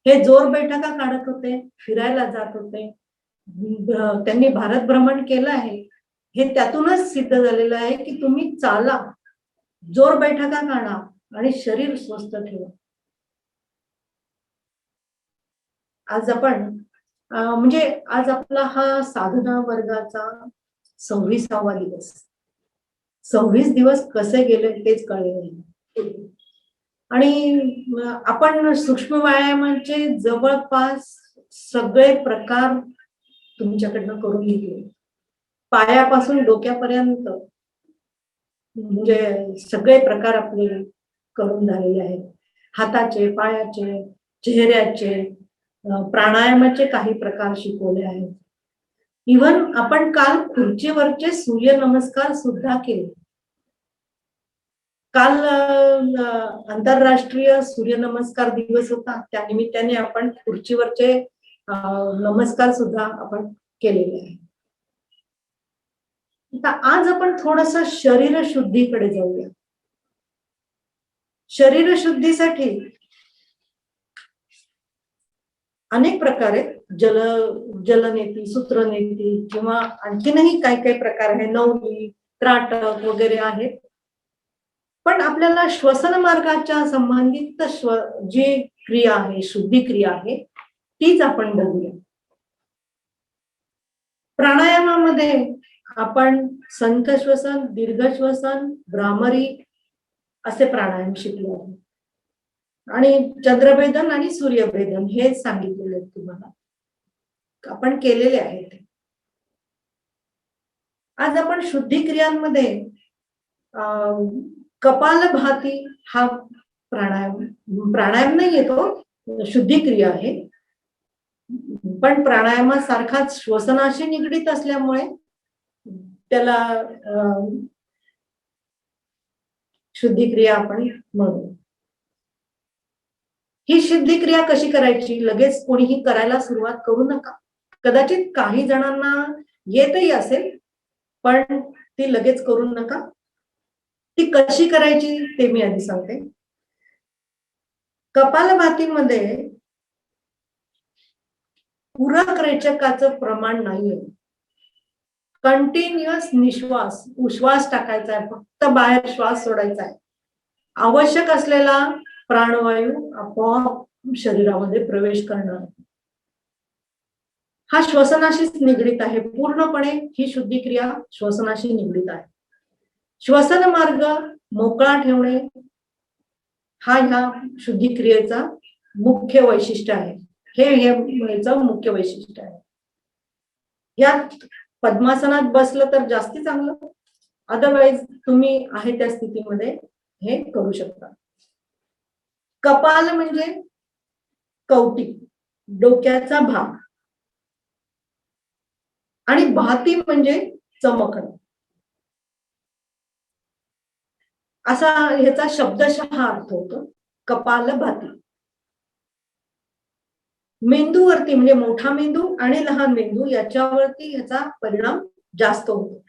हे जोर बैठका काढत होते, फिरायला जात होते, त्यांनी भारत भ्रमण केलं आहे. हे त्यातूनच सिद्ध झालेलं आहे की तुम्ही चाला, जोर बैठका काढा आणि शरीर स्वस्थ ठेवा. आज आपण म्हणजे आज आपला हा साधना वर्गाचा 26वा दिवस. 26 दिवस कसे गेले तेच कळले नाही. आणि आपण सूक्ष्म व्यायामाचे जवळपास सगळे प्रकार तुमच्याकडनं करून घेतले. पायापासून डोक्यापर्यंत म्हणजे सगळे प्रकार आपले करून झालेले आहेत. हाताचे, पायाचे, चेहऱ्याचे, प्राणायामाचे काही प्रकार शिकवले आहेत. इव्हन आपण काल खुर्चीवरचे सूर्य नमस्कार सुद्धा केले. काल आंतरराष्ट्रीय सूर्य नमस्कार दिवस होता, त्या निमित्ताने आपण खुर्चीवरचे नमस्कार सुद्धा आपण केलेले आहे. आता आज आपण थोडस शरीर शुद्धीकडे जाऊया. शरीर शुद्धीसाठी अनेक प्रकारे जलनेती, सूत्रनेती किंवा आणखीनही काही काही प्रकार आहे, नवली, त्राटक वगैरे आहेत. पण आपल्याला श्वसन मार्गाच्या संबंधित जी क्रिया आहे, शुद्धी क्रिया आहे, तीच आपण बघूया. प्राणायामामध्ये आपण संथ श्वसन, दीर्घ श्वसन, भ्रामरी असे प्राणायाम शिकलो आहे. आणि चंद्रभेदन आणि सूर्यभेदन हे सांगितलेले आहेत तुम्हाला, आपण केलेले आहेत. आज आपण शुद्धी क्रियांमध्ये कपालभाती हा प्राणायाम नाही येतो, शुद्धी क्रिया आहे, पण प्राणायामासारखाच श्वसनाशी निगडीत असल्यामुळे त्याला शुद्धी क्रिया आपण म्हणू. ही शुद्धी क्रिया कशी करायची, लगेच कोणीही करायला सुरुवात करू नका. कदाचित काही जणांना येतही असेल, पण ती लगेच करू नका. ती कशी करायची ते मी आधी सांगते. कपालभातीमध्ये पूरक रेचकाचं प्रमाण नाहीये. कंटिन्युअस निश्वास, उश्वास टाकायचा आहे, फक्त बाहेर श्वास सोडायचा आहे. आवश्यक असलेला प्राणवायू आपोआप शरीरामध्ये प्रवेश करणार आहे. हा श्वसनाशीच निगडीत आहे, पूर्णपणे ही शुद्धी क्रिया श्वसनाशी निगडीत आहे. श्वसन मार्ग मोकळा ठेवणे हा ह्या शुद्धी क्रियेचा मुख्य वैशिष्ट्य आहे. हे मुख्य वैशिष्ट्य आहे. यात पद्मासनात बसलं तर जास्ती चांगलं, अदरवाईज तुम्ही आहे त्या स्थितीमध्ये हे करू शकता. कपाल म्हणजे कवटी, डोक्याचा भाग, आणि भाती म्हणजे चमकणं, असा ह्याचा शब्दशः अर्थ होतो कपालभाती. मेंदूवरती म्हणजे मोठा मेंदू आणि लहान मेंदू याच्यावरती ह्याचा परिणाम जास्त होतो.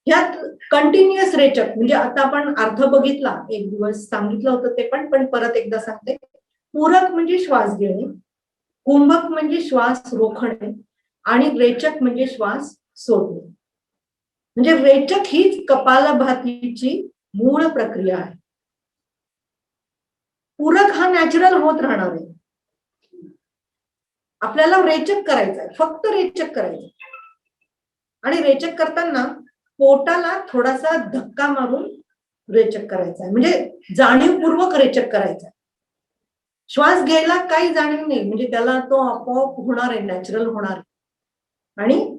ह्यात कंटिन्युअस रेचक म्हणजे आता आपण अर्थ बघितला, एक दिवस सांगितलं होतं ते, पण परत एकदा सांगते. पूरक म्हणजे श्वास घेणे, कुंभक म्हणजे श्वास रोखणे, आणि रेचक म्हणजे श्वास सोडणे. म्हणजे रेचक हीच कपालभातीची मूळ प्रक्रिया आहे. पूरक हा नॅचरल होत राहणार आहे. आपल्याला रेचक करायचं आहे, फक्त रेचक करायचं. आणि रेचक करताना पोटाला थोडासा धक्का मारून रेचक करायचा आहे, म्हणजे जाणीवपूर्वक रेचक करायचा आहे. श्वास घ्यायला काही जाणीव नाही, म्हणजे त्याला तो आपोआप होणार आहे, नॅचरल होणार आहे. आणि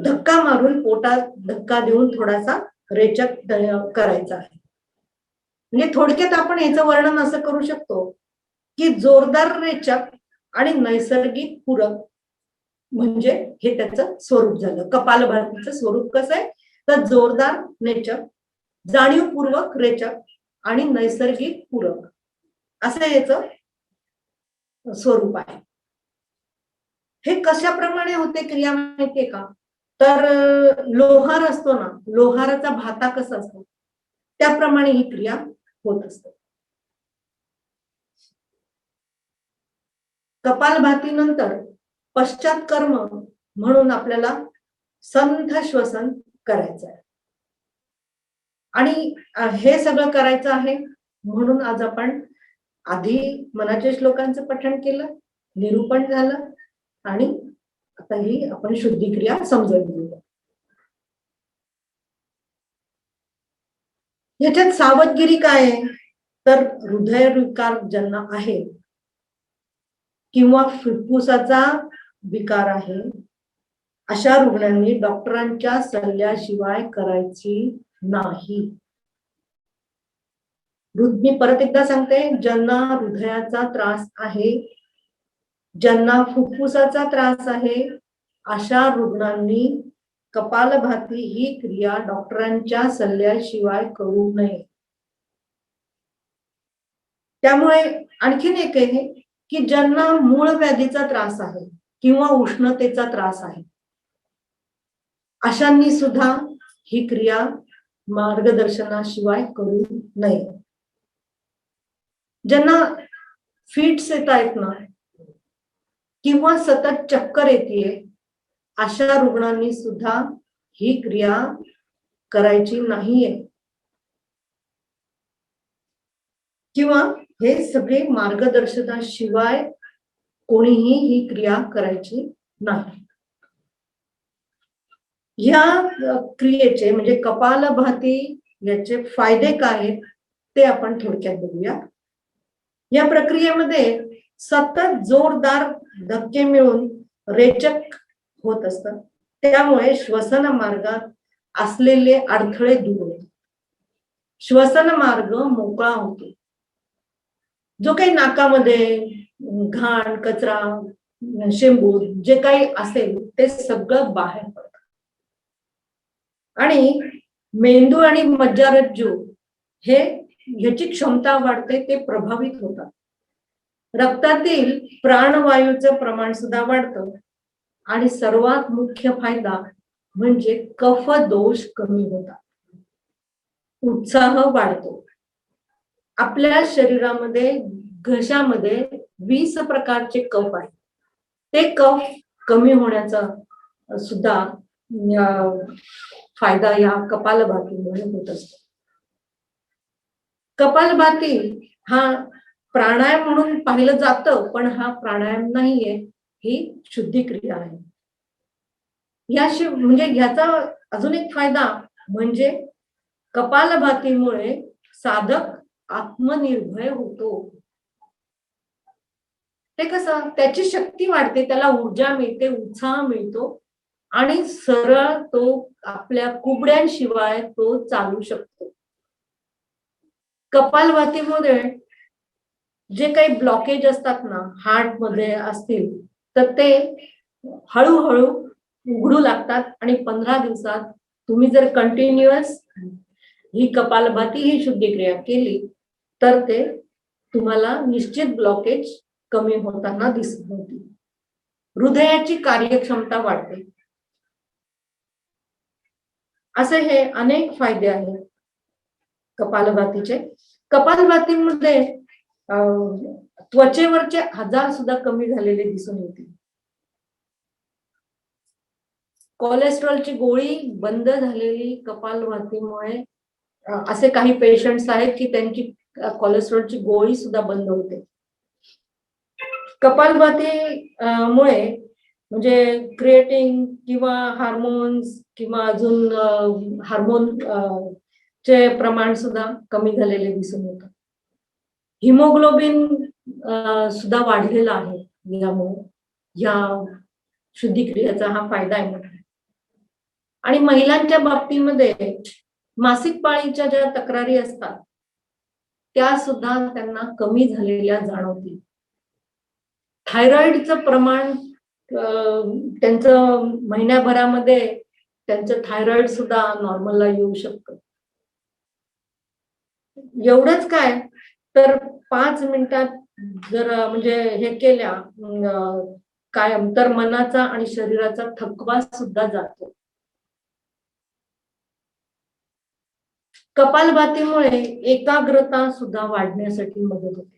धक्का मारून पोटात धक्का देऊन थोडासा रेचक करायचा आहे. म्हणजे थोडक्यात आपण याचं वर्णन असं करू शकतो की जोरदार रेचक आणि नैसर्गिक पूरक म्हणजे हे त्याचं स्वरूप झालं. कपालभातीचं स्वरूप कसं आहे तर जोरदार रेचक, जाणीवपूर्वक रेचक आणि नैसर्गिक पूरक असं याचं स्वरूप आहे. हे कशाप्रमाणे होते क्रिया माहितीये का, तर लोहार असतो ना, लोहाराचा भाता कसा असतो त्याप्रमाणे ही क्रिया होत असते. कपालभातीनंतर पश्चात कर्म म्हणून आपल्याला संथ श्वसन करायचं आहे. आणि हे सगळं करायचं आहे म्हणून आज आपण आधी मनाच्या श्लोकांचं पठण केलं, निरूपण झालं, आणि आता ही आपण शुद्धी क्रिया समजून घेऊया. याच्यात सावधगिरी काय आहे तर हृदयविकार ज्यांना आहे किंवा फुफ्फुसाचा विकार आहे अशा रुग्णांनी डॉक्टरांच्या सल्ल्याशिवाय करायची नाही. मी परत एकदा सांगते, ज्यांना हृदयाचा त्रास आहे, ज्यांना फुफ्फुसाचा त्रास आहे, अशा रुग्णांनी कपालभाती ही क्रिया डॉक्टरांच्या सल्ल्याशिवाय करू नये. त्यामुळे आणखीन एक आहे की ज्यांना मूळ व्याधीचा त्रास आहे किंवा उष्णतेचा त्रास आहे अशांनी सुद्धा ही क्रिया मार्गदर्शनाशिवाय करू नये. ज्यांना फिट्स येत आहेत ना किंवा सतत चक्कर येते अशा रुग्णांनी सुद्धा ही क्रिया करायची नाहीये. किंवा हे सगळे मार्गदर्शनाशिवाय कोणीही ही क्रिया करायची नाही. ह्या क्रियेचे म्हणजे कपालभाती याचे फायदे काय आहेत ते आपण थोडक्यात बघूया. या प्रक्रियेमध्ये सतत जोरदार धक्के मिळून रेचक होत असतात, त्यामुळे श्वसन मार्गात असलेले अडथळे दूर होतात, श्वसन मार्ग मोकळा होतो. जो काही नाकामध्ये घाण कचरा शेंबूड जे काही असेल ते सगळं बाहेर पडतं आणि मेंदू आणि मज्जारज्जू हे ह्याची क्षमता वाढते, ते प्रभावित होतात. रक्तातील प्राणवायूचं प्रमाण सुद्धा वाढतं आणि सर्वात मुख्य फायदा म्हणजे कफ दोष कमी होतात, उत्साह वाढतो. आपल्या शरीरामध्ये घशामध्ये 20 प्रकारचे कफ आहेत. ते कफ कमी होण्याचा सुद्धा फायदा या कपालभातीमुळे होत असतो. कपालभाती हा प्राणायाम म्हणून पाहिलं जातं, पण हा प्राणायाम नाहीये, ही शुद्धी क्रिया आहे. म्हणजे ह्याचा अजून एक फायदा म्हणजे कपालभातीमुळे साधक आत्मनिर्भय होतो. ते कसं, त्याची शक्ती वाढते, त्याला ऊर्जा मिळते, उत्साह मिळतो आणि सरळ तो आपल्या कुबड्यांशिवाय तो चालू शकतो. कपालभातीमुळे जे काही ब्लॉकेज असतात ना हार्ट मध्ये असतील तर ते हळूहळू उघडू लागतात आणि 15 दिवसात तुम्ही जर कंटिन्युअस ही कपालभाती ही शुद्धिक्रिया केली तर ते तुम्हाला निश्चित ब्लॉकेज कमी होताना दिसत होती. हृदयाची कार्यक्षमता वाढते. असे हे अनेक फायदे आहेत कपालभातीचे. कपालभातीमध्ये त्वचेवरचे आजार सुद्धा कमी झालेले दिसून येतील. कोलेस्ट्रॉलची गोळी बंद झालेली कपालभातीमुळे असे काही पेशंट्स आहेत की त्यांची कोलेस्ट्रॉलची गोळी सुद्धा बंद होते. कपालभातीमुळे म्हणजे क्रिएटिन किंवा हार्मोन्स किंवा अजून हार्मोन चे प्रमाण सुद्धा कमी झालेले दिसून येतं. हिमोग्लोबिन सुद्धा वाढलेला आहे यामुळे. या शुद्धिक्रियेचा हा फायदा आहे मोठा. आणि महिलांच्या बाबतीमध्ये मासिक पाळीच्या ज्या तक्रारी असतात त्या सुद्धा त्यांना कमी झालेल्या जाणवतील. थायरॉइडचं प्रमाण त्यांचं महिन्याभरामध्ये त्यांचं थायरॉइड सुद्धा नॉर्मलला येऊ शकतं. एवढंच काय तर 5 मिनिटात जर म्हणजे हे केल्या कायम तर मनाचा आणि शरीराचा थकवा सुद्धा जातो. कपालभातीमुळे एकाग्रता सुद्धा वाढण्यासाठी मदत होते.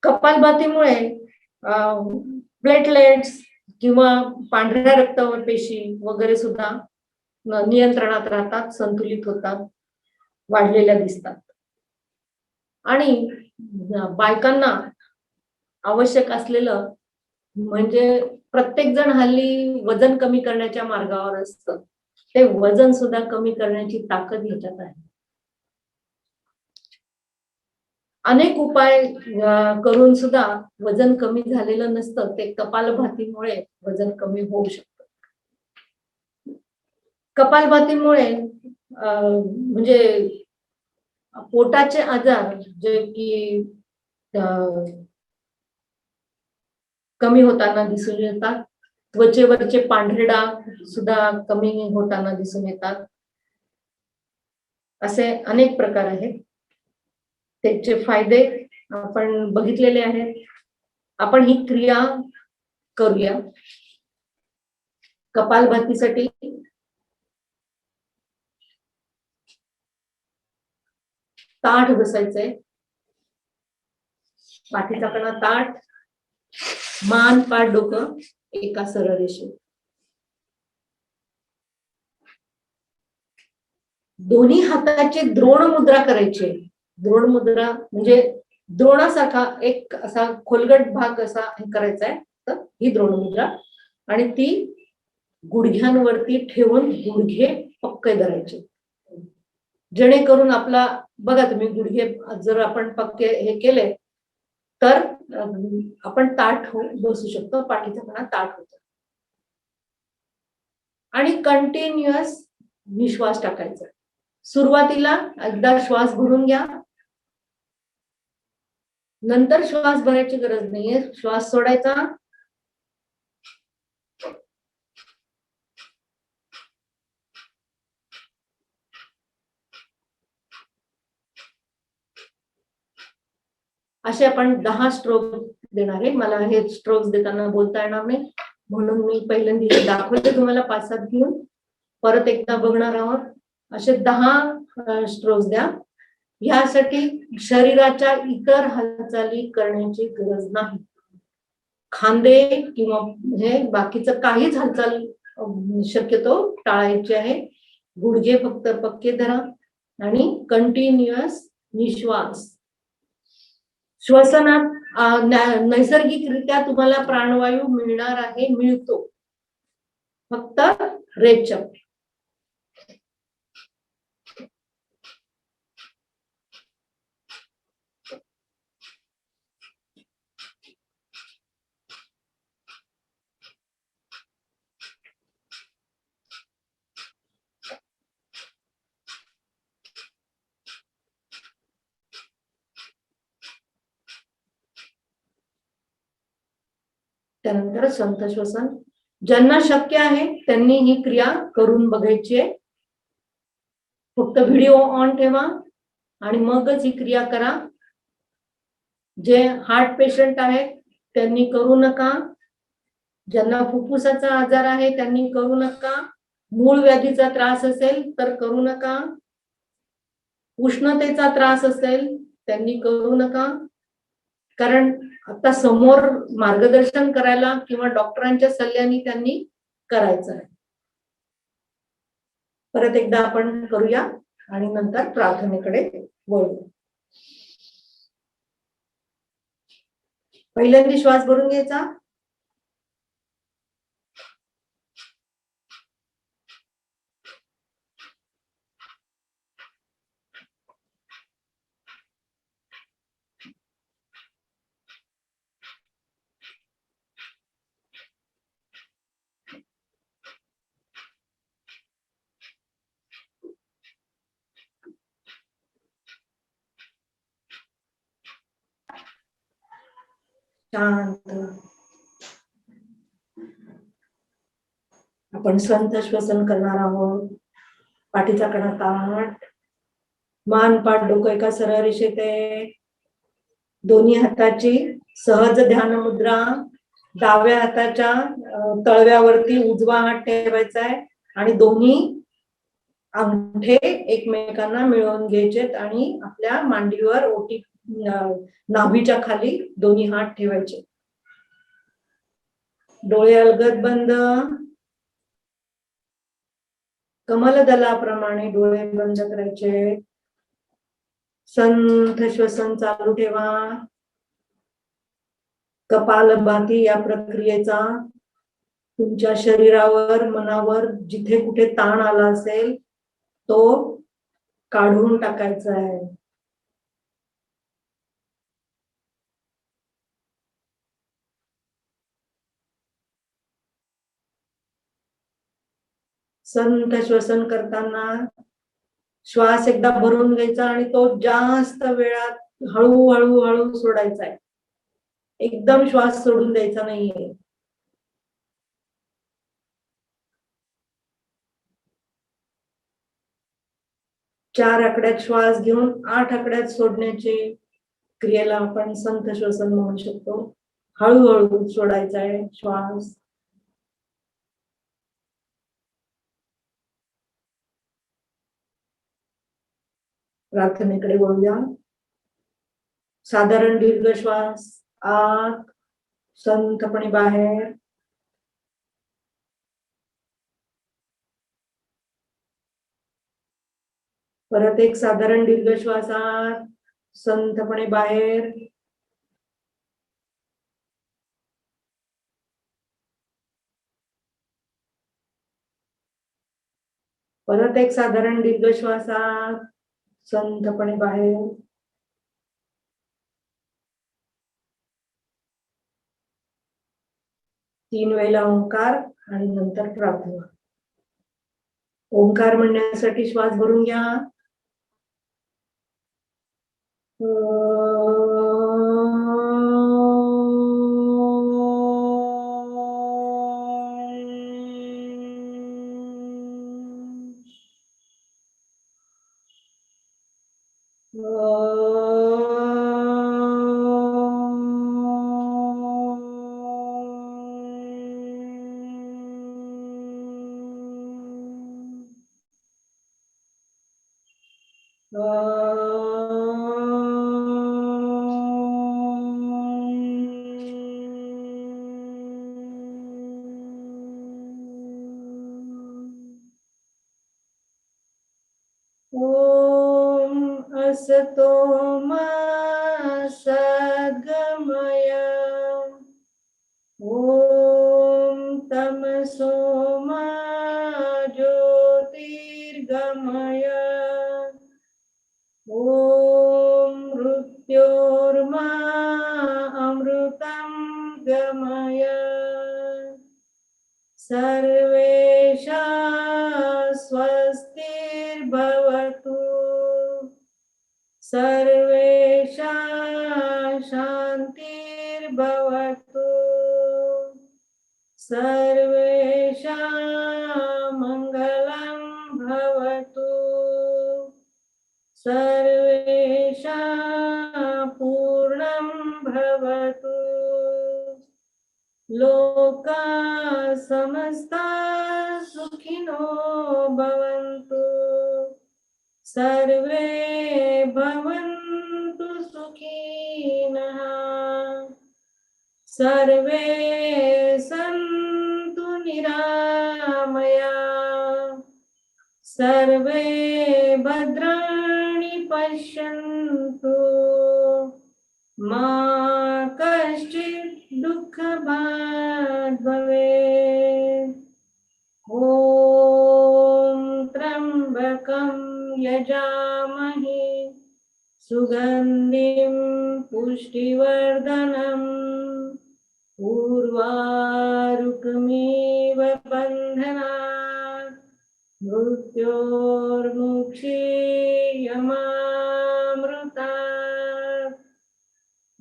कपालभातीमुळे प्लेटलेट्स किंवा पांढऱ्या रक्तपेशी वगैरे सुद्धा नियंत्रणात राहतात, संतुलित होतात, वाढलेल्या दिसतात. आणि बायकांना आवश्यक असलेलं म्हणजे प्रत्येक जण हल्ली वजन कमी करण्याच्या मार्गावर असतं, ते वजन सुद्धा कमी करण्याची ताकद ह्याच्यात आहे. अनेक उपाय करून सुद्धा वजन कमी झालेलं नसतं, ते कपालभातीमुळे वजन कमी होऊ शकतं. कपालभातीमुळे म्हणजे पोटाचे आजार जे की कमी होताना दिसून येतात. त्वचेवरचे पांढरे डाग सुद्धा कमी होताना दिसून येतात. असे अनेक प्रकार आहेत. त्याचे फायदे आपण बघितलेले आहेत. आपण ही क्रिया करूया. कपालभातीसाठी ताठ बसायचंय, पाठीचा कणा ताठ, मान पाठ डोकं एका सरळ रेषेत. दोन्ही हाताचे द्रोण मुद्रा करायची. द्रोण मुद्रा म्हणजे द्रोणासारखा एक असा खोलगट भाग असा करायचा आहे, तर ही द्रोण मुद्रा. आणि ती गुडघ्यांवरती ठेवून गुडघे पक्के धरायचे, जेणेकरून आपला बघा तुम्ही गुडघे जर आपण पक्के हे केले तर आपण ताठ बसू शकतो, पाठीचा कणा ताठ होतो. आणि कंटिन्युअस निश्वास टाकायचा. सुरुवातीला एकदा श्वास भरून घ्या, नंतर श्वास भरायची गरज नाहीये, श्वास सोडायचा. असे आपण 10 स्ट्रोक देणार आहे. मला हे स्ट्रोक्स देताना बोलता येणार नाही, म्हणून मी पहिल्यांदा दाखवते तुम्हाला 5-7 घेऊन. परत एकदा बघणार आहोत. असे 10 स्ट्रोक्स द्या. यासाठी शरीराच्या इतर हालचाली करण्याची गरज नाही. खांदे किंवा हे बाकीचं काहीच हालचाल शक्यतो टाळायची आहे. गुडघे फक्त पक्के धरा आणि कंटिन्युअस निश्वास. श्वसनात नैसर्गिकरित्या तुम्हाला प्राणवायू मिळणार आहे, मिळतो, फक्त रेचक. त्यानंतर संथ श्वसन. ज्यांना शक्य आहे त्यांनी ही क्रिया करून बघायची आहे. फक्त व्हिडिओ ऑन ठेवा आणि मगच ही क्रिया करा. जे हार्ट पेशंट आहेत त्यांनी करू नका, ज्यांना फुफ्फुसाचा आजार आहे त्यांनी करू नका, मूळ व्याधीचा त्रास असेल तर करू नका, उष्णतेचा त्रास असेल त्यांनी करू नका. कारण आता समोर मार्गदर्शन करायला किंवा डॉक्टरांच्या सल्ल्याने त्यांनी करायचं आहे. परत एकदा आपण करूया आणि नंतर प्रार्थनेकडे वळू. पहिल्यांदा श्वास भरून घ्यायचा, शांत. आपण संथ श्वसन करणार आहोत. पाठीचा कणा ताठ, मान पाठ डोकं एका सरळ रेषेत आहे. दोन्ही हाताची सहज ध्यान मुद्रा. डाव्या हाताच्या तळव्यावरती उजवा हात ठेवायचा आहे आणि दोन्ही अंगठे एकमेकांना मिळवून घ्यायचेत आणि आपल्या मांडीवर ओटी नाभीच्या खाली दोन्ही हात ठेवायचे. डोळे अलगद बंद. कमलदलाप्रमाणे डोळे बंद करायचे. संथ श्वसन चालू ठेवा. कपालभाती या प्रक्रियेचा तुमच्या शरीरावर, मनावर जिथे कुठे ताण आला असेल तो काढून टाकायचा आहे. संथ श्वसन करताना श्वास एकदा भरून घ्यायचा आणि तो जास्त वेळात हळूहळू हळू सोडायचा आहे. एकदम श्वास सोडून द्यायचा नाहीये. चार आकड्यात श्वास घेऊन 8 आकड्यात सोडण्याची क्रियेला आपण संथ श्वसन म्हणू शकतो. हळूहळू सोडायचा आहे श्वास. प्रार्थनेकडे वळूया. साधारण दीर्घ श्वास आत, संथपणे बाहेर. परत एक साधारण दीर्घ श्वास आत, संथपणे बाहेर. परत एक साधारण दीर्घ श्वासात संथपणे बाहेर. 3 वेळेला ओंकार आणि नंतर प्रार्थना. ओंकार म्हणण्यासाठी श्वास भरून घ्या. ओम असतो मा सद्गमय. ओम तमसो मा ज्योतिर्गमय. ओम मृत्योर्मा अमृतं गमय. सर्वेषां स्वस्तिर्भवतु. सर्वेषां शान्तिर्भवतु. सर्वेषां मङ्गलं भवतु. सर्वेषां पूर्णं भवतु. लोका समस्ता सुखिनो भवन्तु. सर्वे भवन्तु सुखिनः. सर्वे सन्तु निरामया. सर्वे भद्राणि पश्यन्तु. मा कश्चित् दुःखभाग् भवेत्. ॐ त्र्यम्बकं यजामहे सुगन्धिं पुष्टिवर्धनम्. उर्वारुकमिव बन्धनात् मृत्योर्मुक्षीयमामृतात्.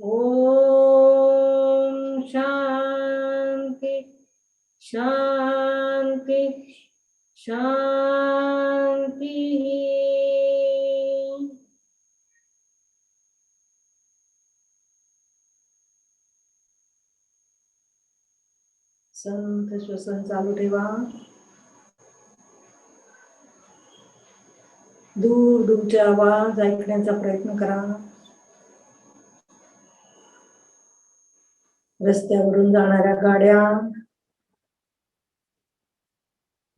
ॐ शान्ति शान्ति शान्तिः. संथ श्वसन चालू ठेवा. दूर दूरचे आवाज ऐकण्याचा प्रयत्न करा. रस्त्यावरून जाणाऱ्या गाड्या,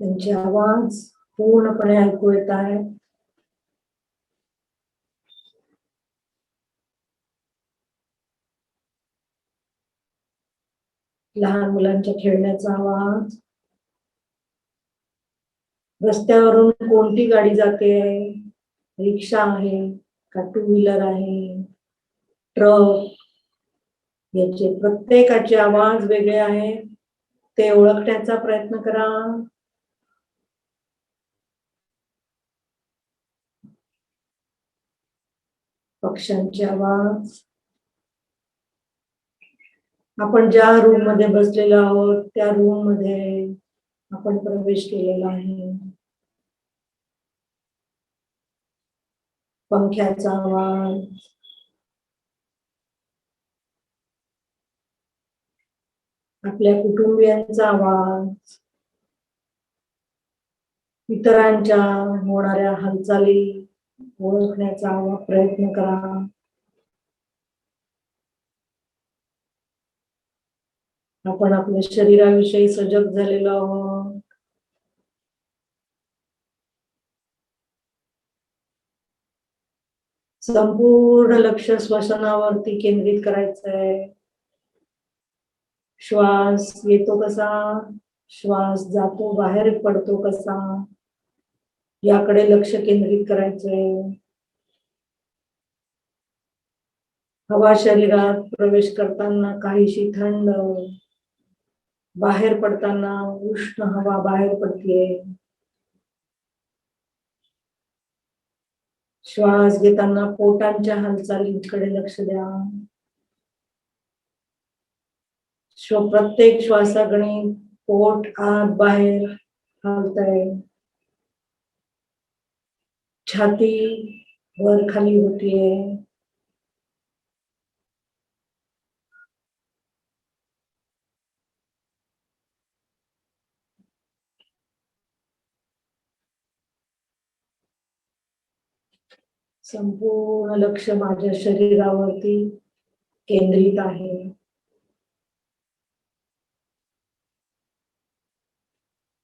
त्यांचे आवाज पूर्णपणे ऐकू येत आहेत. लहान मुलांच्या खेळण्याचा आवाज. रस्त्यावरून कोणती गाडी जाते, रिक्षा आहे का टू व्हीलर आहे, ट्रक, याचे प्रत्येकाचे आवाज वेगळे आहेत. ते ओळखण्याचा प्रयत्न करा. पक्ष्यांचे आवाज. आपण ज्या रूम मध्ये बसलेलो आहोत त्या रूम मध्ये आपण प्रवेश केलेला आहे. पंख्याचा आवाज. आपल्या कुटुंबियांचा आवाज. इतरांच्या होणाऱ्या हालचाली ओळखण्याचा प्रयत्न करा. आपण आपल्या शरीराविषयी सजग झालेलो आहोत. संपूर्ण लक्ष श्वसनावरती केंद्रित करायचं आहे. श्वास येतो कसा, श्वास जातो बाहेर पडतो कसा, याकडे लक्ष केंद्रित करायचंय. हवा शरीरात प्रवेश करताना काहीशी थंड, बाहेर पडताना उष्ण हवा बाहेर पडतेय. श्वास घेताना पोटांच्या हालचालींकडे लक्ष द्या. प्रत्येक श्वासागणी पोट आत बाहेर हालतंय. छाती वर खाली होतीये. संपूर्ण लक्ष माझ्या शरीरावरती केंद्रित आहे.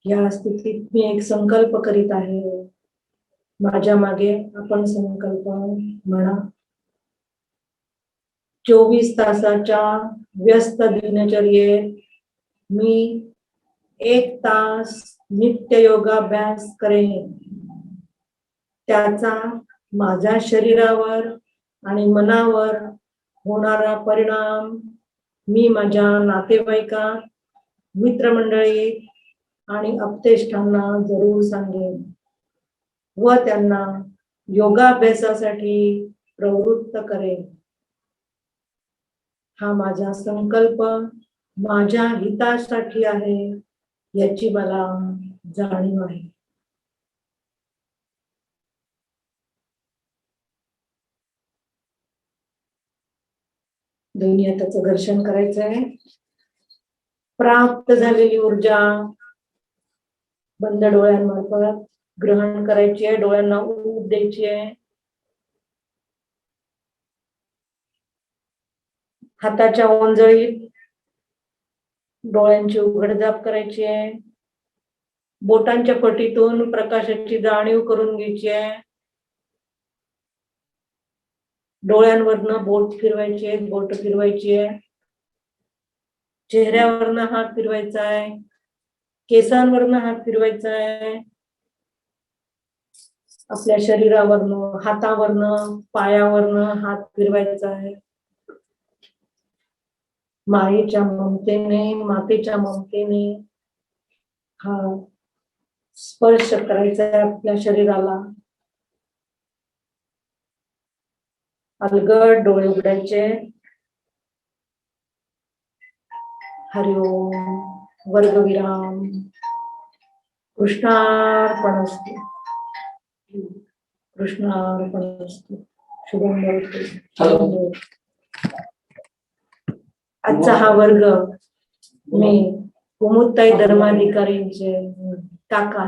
या स्थितीत मी एक संकल्प करीत आहे. माझ्या मागे आपण संकल्प म्हणा. 24 तासाच्या व्यस्त दिनचर्येत मी 1 तास नित्य योगाभ्यास करेन. त्याचा माझ्या शरीरावर आणि मनावर होणारा परिणाम मी माझ्या नातेवाईकात, मित्रमंडळीत आणि अपतेष्टांना जरूर सांगेन व त्यांना योगाभ्यासासाठी प्रवृत्त करेन. हा माझा संकल्प माझ्या हितासाठी आहे याची मला जाणीव आहे. दोन्ही हाताचं घर्षण करायचंय. प्राप्त झालेली ऊर्जा बंद डोळ्यांमार्फत ग्रहण करायची आहे. डोळ्यांना ऊब द्यायची आहे. हाताच्या ओंजळीत डोळ्यांची उघडझाप करायची आहे. बोटांच्या पटीतून प्रकाशाची जाणीव करून घ्यायची आहे. डोळ्यांवरनं बोट फिरवायचे, बोट फिरवायची आहे. चेहऱ्यावरनं हात फिरवायचा आहे. केसांवरनं हात फिरवायचा आहे. आपल्या शरीरावरनं, हातावरनं, पायावरनं हात फिरवायचा आहे. मायेच्या ममतेने, मातेच्या ममतेने हा स्पर्श करायचा आहे आपल्या शरीराला. अलगद डोळे उघडायचे. हरिओम. वर्गविराम. कृष्णार्पणमस्तु. कृष्णार्पणमस्तु. शुभम भवतु. आजचा हा वर्ग मी कुमुदताई धर्माधिकारींचे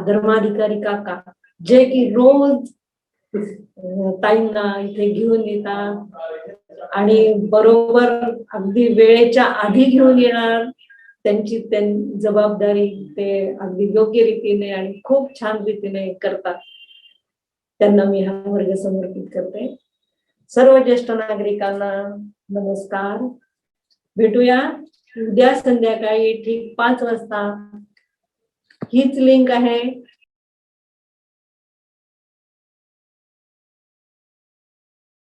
धर्माधिकारी काका, जे की रोज ताईंना इथे घेऊन येतात आणि बरोबर अगदी वेळेच्या आधी घेऊन येणार. त्यांची जबाबदारी ते अगदी योग्य रीतीने आणि खूप छान रीतीने करतात. त्यांना मी हा वर्ग समर्पित करते. सर्व ज्येष्ठ नागरिकांना नमस्कार. भेटूया उद्या संध्याकाळी ठीक 5 वाजता. हीच लिंक आहे